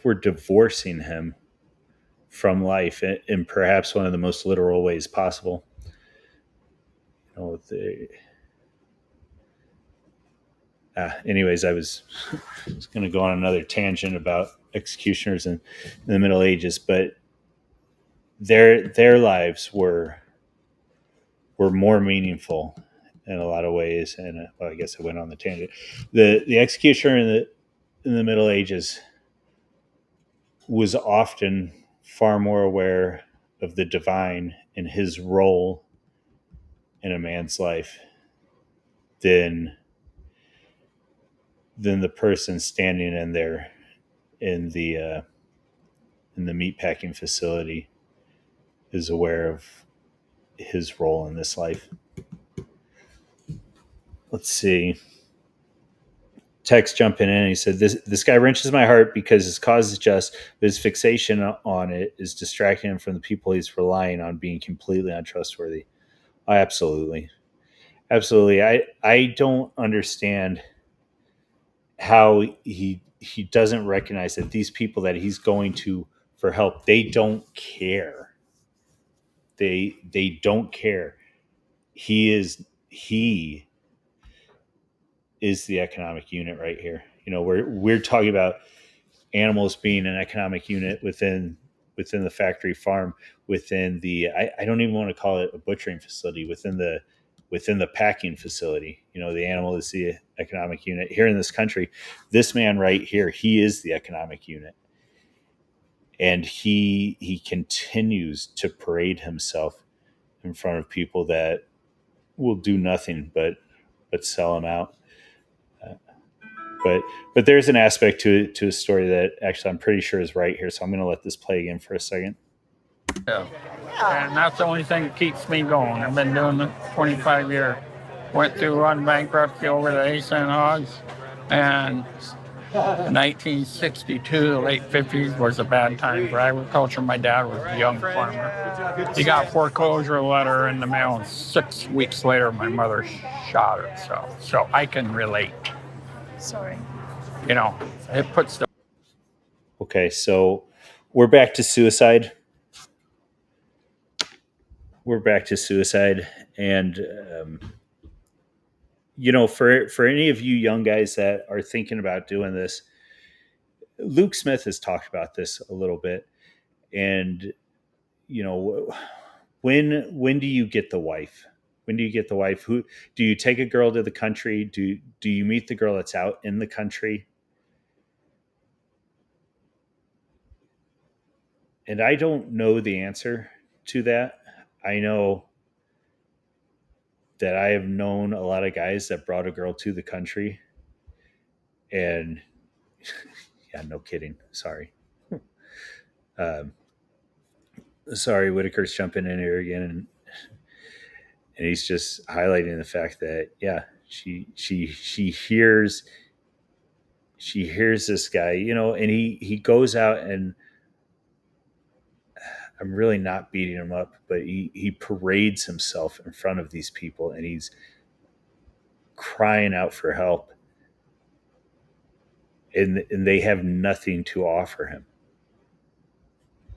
we're divorcing him from life in perhaps one of the most literal ways possible. Anyways, I was going to go on another tangent about executioners in the Middle Ages, but their lives were more meaningful in a lot of ways. And I guess I went on the tangent. The executioner in the Middle Ages was often far more aware of the divine and his role in a man's life than the person standing in there in the meatpacking facility is aware of his role in this life. Let's see. Tex jumping in and he said, this guy wrenches my heart because his cause is just, but his fixation on it is distracting him from the people he's relying on being completely untrustworthy. Absolutely. I don't understand how he doesn't recognize that these people that he's going to for help, they don't care. They don't care. He is the economic unit right here. We're talking about animals being an economic unit within the factory farm, within the I don't even want to call it a butchering facility, within the packing facility. The animal is the economic unit here in this country. This man right here, he is the economic unit, and he continues to parade himself in front of people that will do nothing but sell him out. But there's an aspect to a story that actually I'm pretty sure is right here, so I'm going to let this play again for a second. Yeah. And that's the only thing that keeps me going. I've been doing it 25 years. Went through one bankruptcy over the ASIN hogs, and 1962, the late 50s, was a bad time for agriculture. My dad was a young farmer. He got a foreclosure letter in the mail, and 6 weeks later, my mother shot herself. So I can relate. Sorry. It puts the... Okay, so we're back to suicide. And for any of you young guys that are thinking about doing this, Luke Smith has talked about this a little bit. And when do you get the wife? When do you get the wife? Who do you take a girl to the country? Do you meet the girl that's out in the country? And I don't know the answer to that. I know that I have known a lot of guys that brought a girl to the country, and yeah, no kidding. Sorry. Um, sorry, Whitaker's jumping in here again, and he's just highlighting the fact that yeah, she hears this guy, and he goes out, and I'm really not beating him up, but he parades himself in front of these people, and he's crying out for help, and they have nothing to offer him.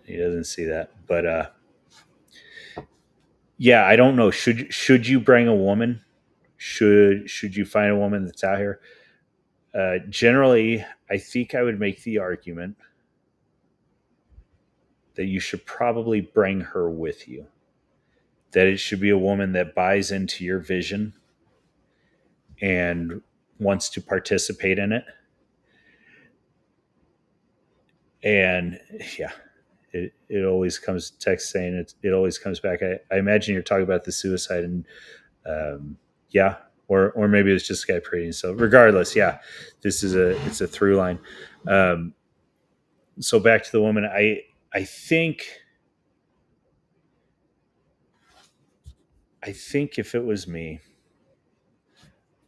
He doesn't see that, but yeah, I don't know. Should you bring a woman? Should you find a woman that's out here? Generally, I think I would make the argument that you should probably bring her with you. That it should be a woman that buys into your vision and wants to participate in it. And yeah, it always comes, Tex saying it always comes back. I imagine you're talking about the suicide, and yeah, or maybe it was just a guy parading. So regardless, yeah, it's a through line. So back to the woman, I think if it was me,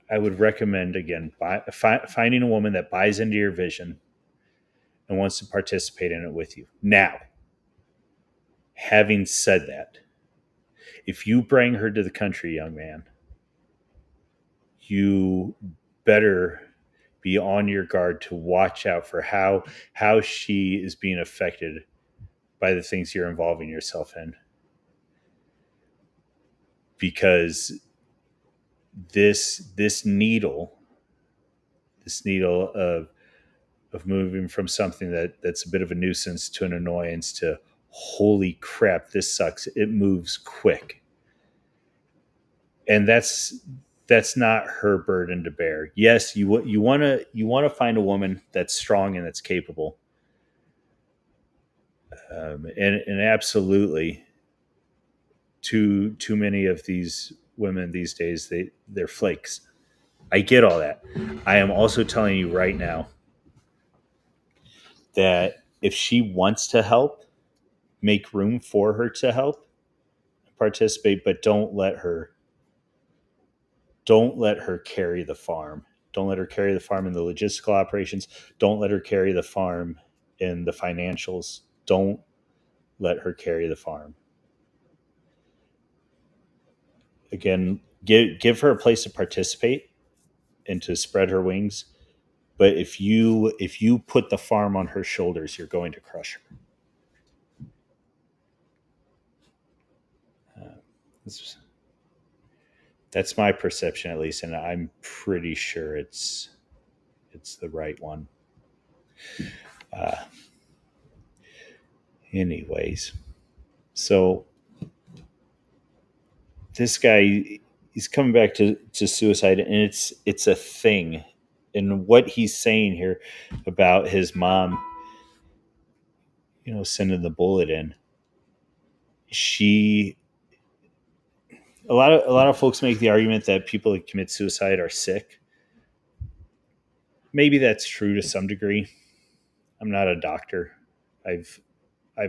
I would recommend, again, finding a woman that buys into your vision and wants to participate in it with you. Now, having said that, if you bring her to the country, young man, you better be on your guard to watch out for how she is being affected by the things you're involving yourself in. Because this needle of moving from something that's a bit of a nuisance to an annoyance to holy crap, this sucks. It moves quick. And that's not her burden to bear. Yes, you want to find a woman that's strong and that's capable. And absolutely, too many of these women these days, they're flakes. I get all that. I am also telling you right now that if she wants to help, make room for her to help, participate, but don't let her carry the farm. Don't let her carry the farm in the logistical operations. Don't let her carry the farm in the financials. Don't let her carry the farm. Again, give her a place to participate and to spread her wings. But if you put the farm on her shoulders, you're going to crush her. That's my perception, at least, and I'm pretty sure it's the right one. Anyways, so this guy, he's coming back to suicide, and it's a thing. And what he's saying here about his mom, sending the bullet in, a lot of folks make the argument that people that commit suicide are sick. Maybe that's true to some degree. I'm not a doctor. I've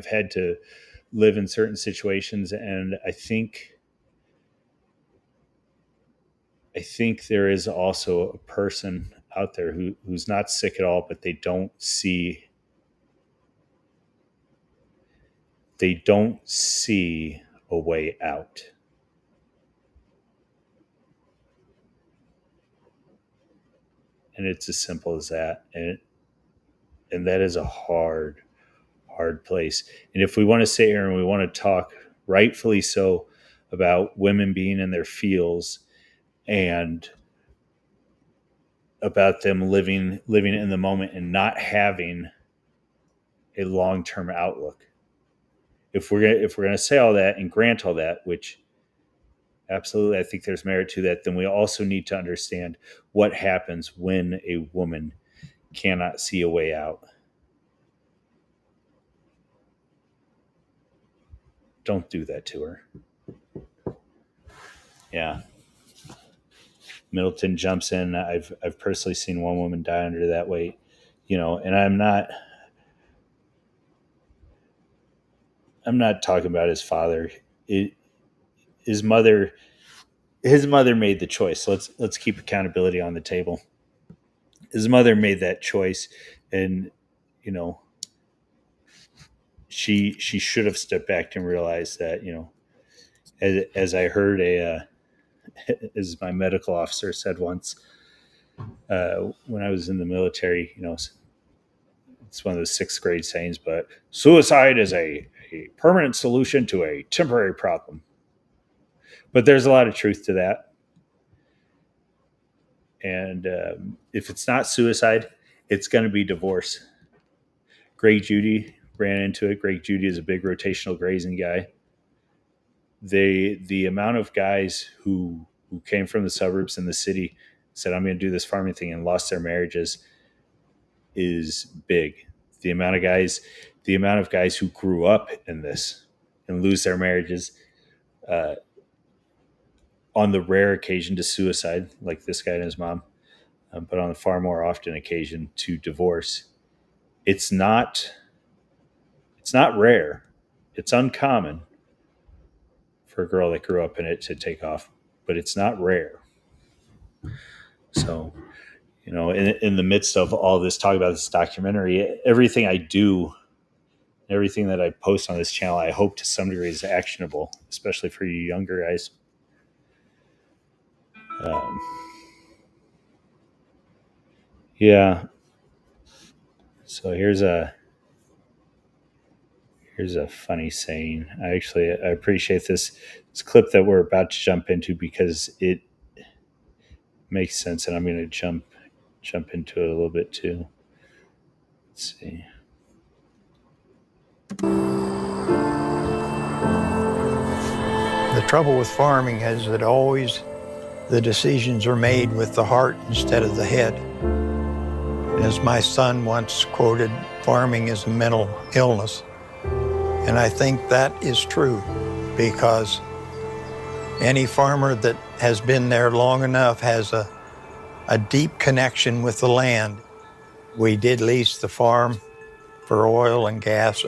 had to live in certain situations, and I think there is also a person out there who's not sick at all, but they don't see a way out. And it's as simple as that. And that is a hard place. And if we want to sit here and we want to talk, rightfully so, about women being in their feels and about them living in the moment and not having a long-term outlook. If we're gonna say all that and grant all that, which absolutely, I think there's merit to that. Then we also need to understand what happens when a woman cannot see a way out. Don't do that to her. Yeah. Middleton jumps in. I've personally seen one woman die under that weight, and I'm not talking about his father. His mother made the choice. Let's keep accountability on the table. His mother made that choice, and she should have stepped back and realized that, as I heard as my medical officer said once, when I was in the military, it's one of those sixth grade sayings, but suicide is a permanent solution to a temporary problem. But there's a lot of truth to that. And if it's not suicide, it's going to be divorce. Greg Judy ran into it. Greg Judy is a big rotational grazing guy. The amount of guys who came from the suburbs and the city said, I'm going to do this farming thing, and lost their marriages is big. The amount of guys who grew up in this and lose their marriages, on the rare occasion to suicide, like this guy and his mom, but on the far more often occasion to divorce. It's not rare. It's uncommon for a girl that grew up in it to take off, but it's not rare. So, in the midst of all this talk about this documentary, everything I do, everything that I post on this channel, I hope to some degree is actionable, especially for you younger guys. Yeah. So here's a funny saying. I appreciate this clip that we're about to jump into because it makes sense, and I'm going to jump into it a little bit too. Let's see. The trouble with farming is that always the decisions are made with the heart instead of the head. As my son once quoted, farming is a mental illness. And I think that is true, because any farmer that has been there long enough has a deep connection with the land. We did lease the farm for oil and gas,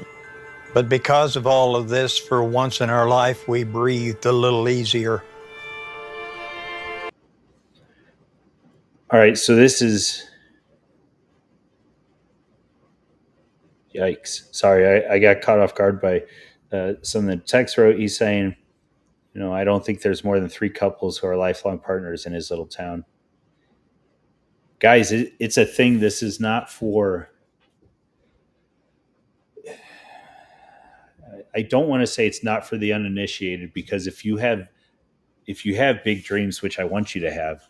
but because of all of this, for once in our life, we breathed a little easier. All right, so this is... Yikes. Sorry, I got caught off guard by something that Tex wrote. He's saying, I don't think there's more than 3 couples who are lifelong partners in his little town. Guys, it's a thing. This is not for... I don't want to say it's not for the uninitiated, because if you have big dreams, which I want you to have,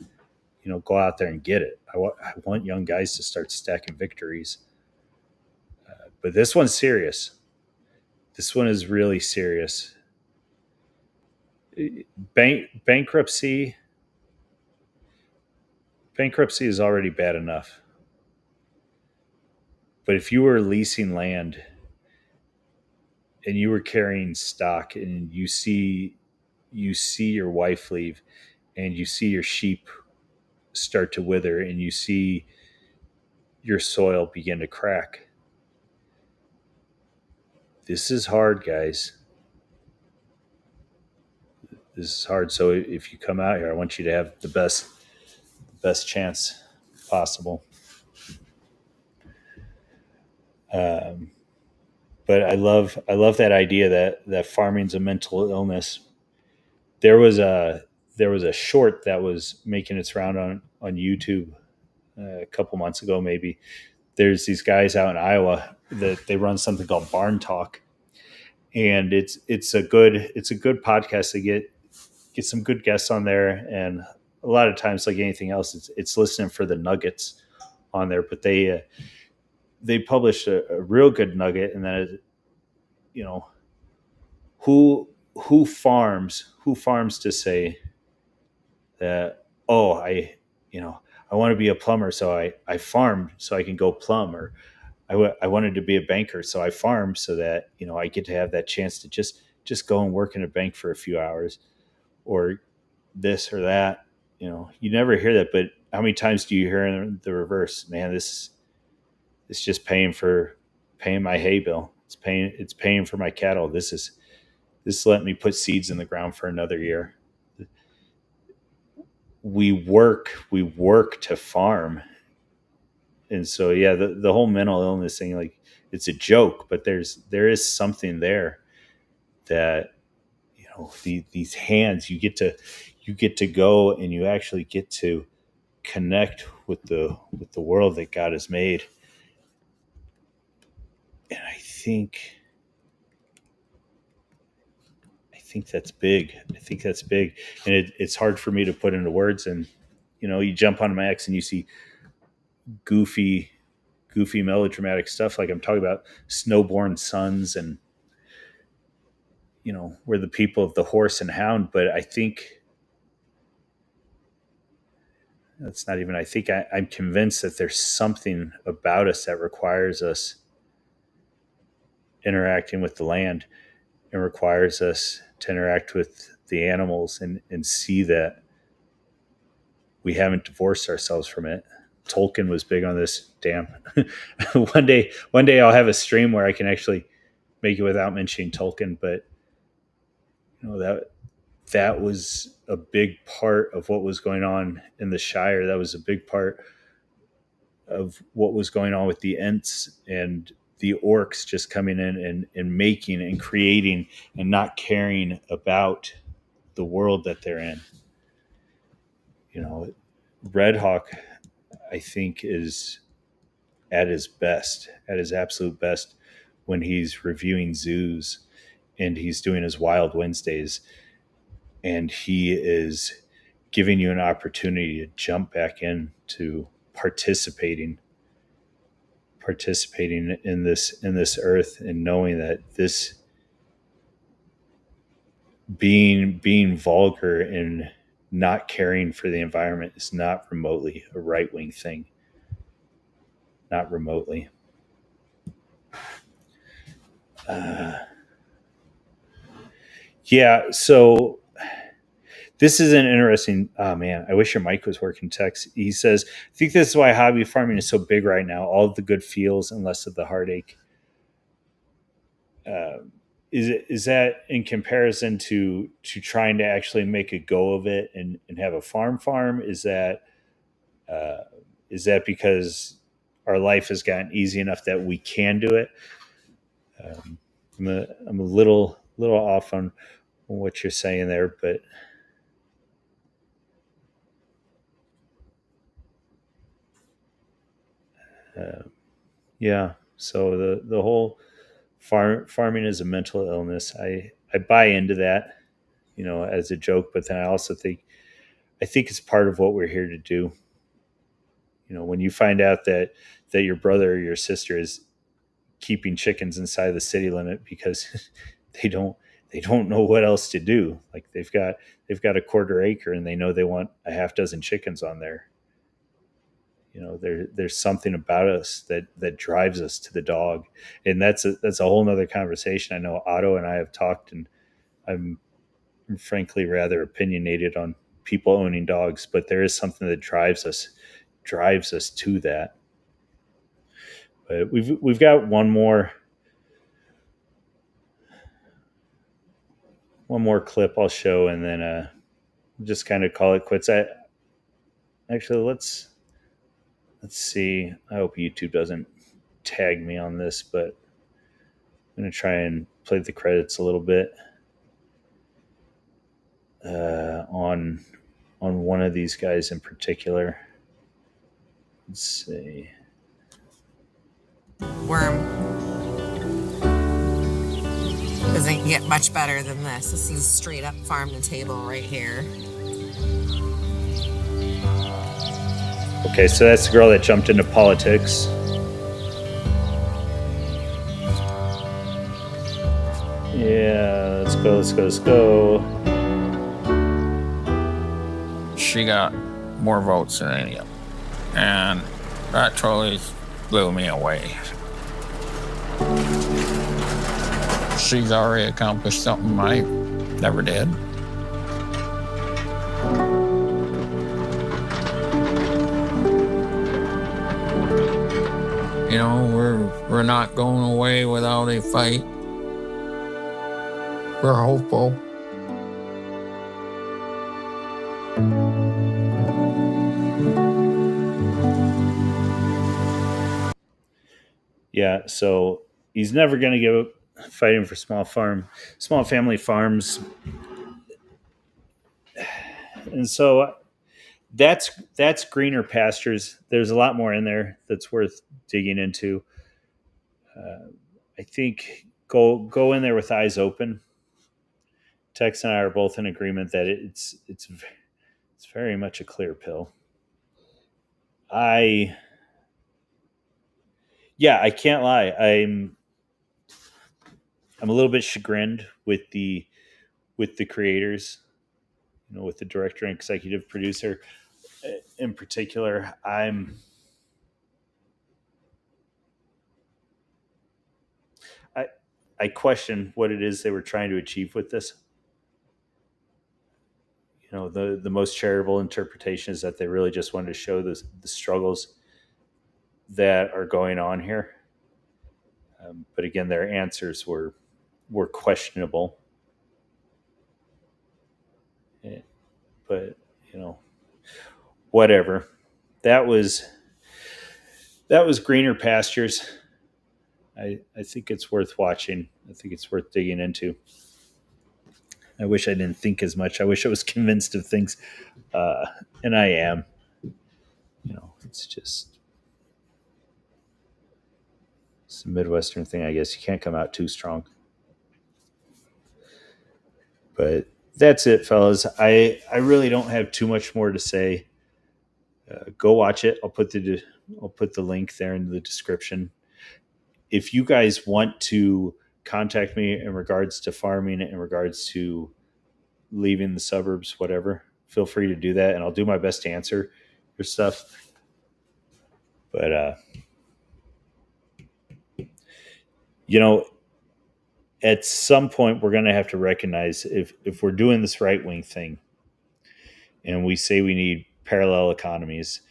go out there and get it. I want young guys to start stacking victories. But this one's serious. This one is really serious. Bankruptcy is already bad enough. But if you were leasing land and you were carrying stock, and you see your wife leave, and you see your sheep start to wither, and you see your soil begin to crack, this is hard, guys. This is hard. So if you come out here, I want you to have the best chance possible. But I love that idea that farming's a mental illness. There was a short that was making its round on YouTube a couple months ago, maybe. There's these guys out in Iowa that they run something called Barn Talk, and it's a good podcast to get some good guests on there. And a lot of times, like anything else, it's listening for the nuggets on there. But they published a real good nugget, and then who who farms to say that, oh, I want to be a plumber, so I farmed so I can go plumb, or I wanted to be a banker, so I farmed so that I get to have that chance to just go and work in a bank for a few hours, or this or that. You never hear that, but how many times do you hear the reverse? Man, it's just paying my hay bill. It's paying for my cattle. This letting me put seeds in the ground for another year. We work to farm. And so, yeah, the whole mental illness thing, like, it's a joke, but there is something there that, these hands, you get to go and you actually get to connect with the world that God has made. And I think that's big. And it's hard for me to put into words. And, you jump on my X and you see goofy melodramatic stuff. Like, I'm talking about snowborn sons and, we're the people of the horse and hound. But I think that's not even, I think I'm convinced that there's something about us that requires us interacting with the land, and requires us to interact with the animals and see that we haven't divorced ourselves from it. Tolkien was big on this. Damn. One day I'll have a stream where I can actually make it without mentioning Tolkien, but that was a big part of what was going on in the Shire. That was a big part of what was going on with the Ents and the orcs just coming in and making and creating and not caring about the world that they're in. Red Hawk, I think, is at his absolute best when he's reviewing zoos and he's doing his Wild Wednesdays, and he is giving you an opportunity to jump back into participating in this earth, and knowing that this being vulgar and not caring for the environment is not remotely a right-wing thing. Not remotely. Yeah, so this is an interesting. Oh man, I wish your mic was working, Tex. He says, I think this is why hobby farming is so big right now. All of the good feels and less of the heartache. Is that in comparison to trying to actually make a go of it and have a farm? Is that because our life has gotten easy enough that we can do it? I'm a little off on what you're saying there, but yeah. So the whole farming is a mental illness. I buy into that, as a joke, but then I also think it's part of what we're here to do. When you find out that your brother or your sister is keeping chickens inside the city limit because they don't know what else to do. Like, they've got a quarter acre and they know they want a half dozen chickens on there. There's something about us that drives us to the dog, and that's a whole nother conversation. I know Otto and I have talked, and I'm frankly rather opinionated on people owning dogs, but there is something that drives us to that. But we've got one more clip I'll show, and then just kind of call it quits. Let's see. I hope YouTube doesn't tag me on this, but I'm going to try and play the credits a little bit on one of these guys in particular. Let's see. Worm doesn't get much better than this. This is straight up farm to table right here. Okay, so that's the girl that jumped into politics. Yeah, that's go, let's go, let's go. She got more votes than any of them. And that totally blew me away. She's already accomplished something I never did. You know, we're not going away without a fight. We're hopeful. Yeah, so he's never going to give up fighting for small family farms. And so that's Greener Pastures. There's a lot more in there that's worth digging into. I think go in there with eyes open. Tex and I are both in agreement that it's very much a clear pill. I can't lie. I'm a little bit chagrined with the creators, with the director and executive producer in particular. I question what it is they were trying to achieve with this. The most charitable interpretation is that they really just wanted to show the struggles that are going on here. But again, their answers were questionable. But whatever. That was Greener Pastures. I think it's worth watching. I think it's worth digging into. I wish I didn't think as much. I wish I was convinced of things, and I am. It's a Midwestern thing, I guess. You can't come out too strong. But that's it, fellas. I really don't have too much more to say. Go watch it. I'll put the link there in the description. If you guys want to contact me in regards to farming, in regards to leaving the suburbs, whatever, feel free to do that, and I'll do my best to answer your stuff. But at some point we're going to have to recognize if we're doing this right-wing thing and we say we need parallel economies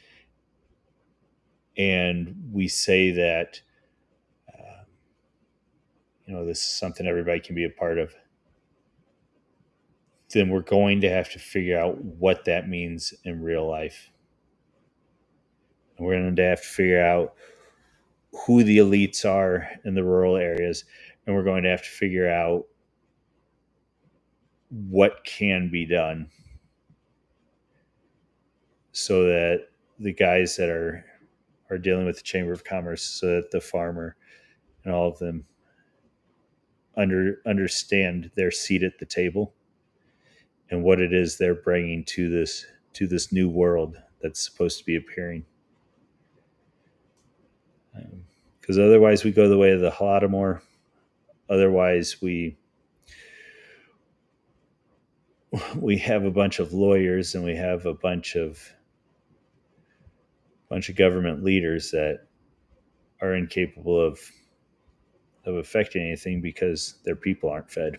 and we say that this is something everybody can be a part of, then we're going to have to figure out what that means in real life. And we're going to have to figure out who the elites are in the rural areas, and we're going to have to figure out what can be done so that the guys that are dealing with the Chamber of Commerce, so that the farmer and all of them understand their seat at the table and what it is they're bringing to this new world that's supposed to be appearing. Because otherwise we go the way of the Holodomor. Otherwise we have a bunch of lawyers and we have a bunch of government leaders that are incapable of affecting anything because their people aren't fed.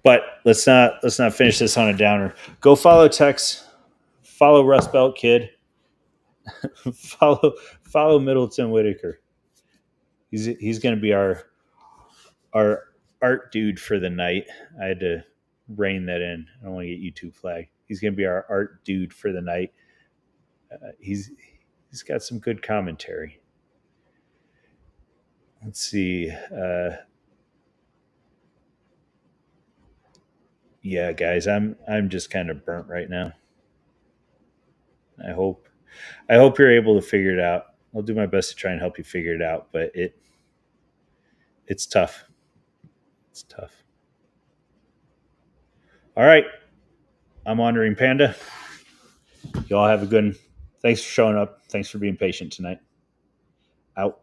But let's not finish this on a downer. Go follow Tex, follow Rust Belt Kid, follow Middleton Whitaker. He's going to be our art dude for the night. I had to rein that in. I don't want to get YouTube flagged. He's going to be our art dude for the night. He's got some good commentary. Let's see. Yeah, guys, I'm just kind of burnt right now. I hope you're able to figure it out. I'll do my best to try and help you figure it out, but it's tough. It's tough. All right. I'm Wandering Panda. You all have a good one. Thanks for showing up. Thanks for being patient tonight. Out.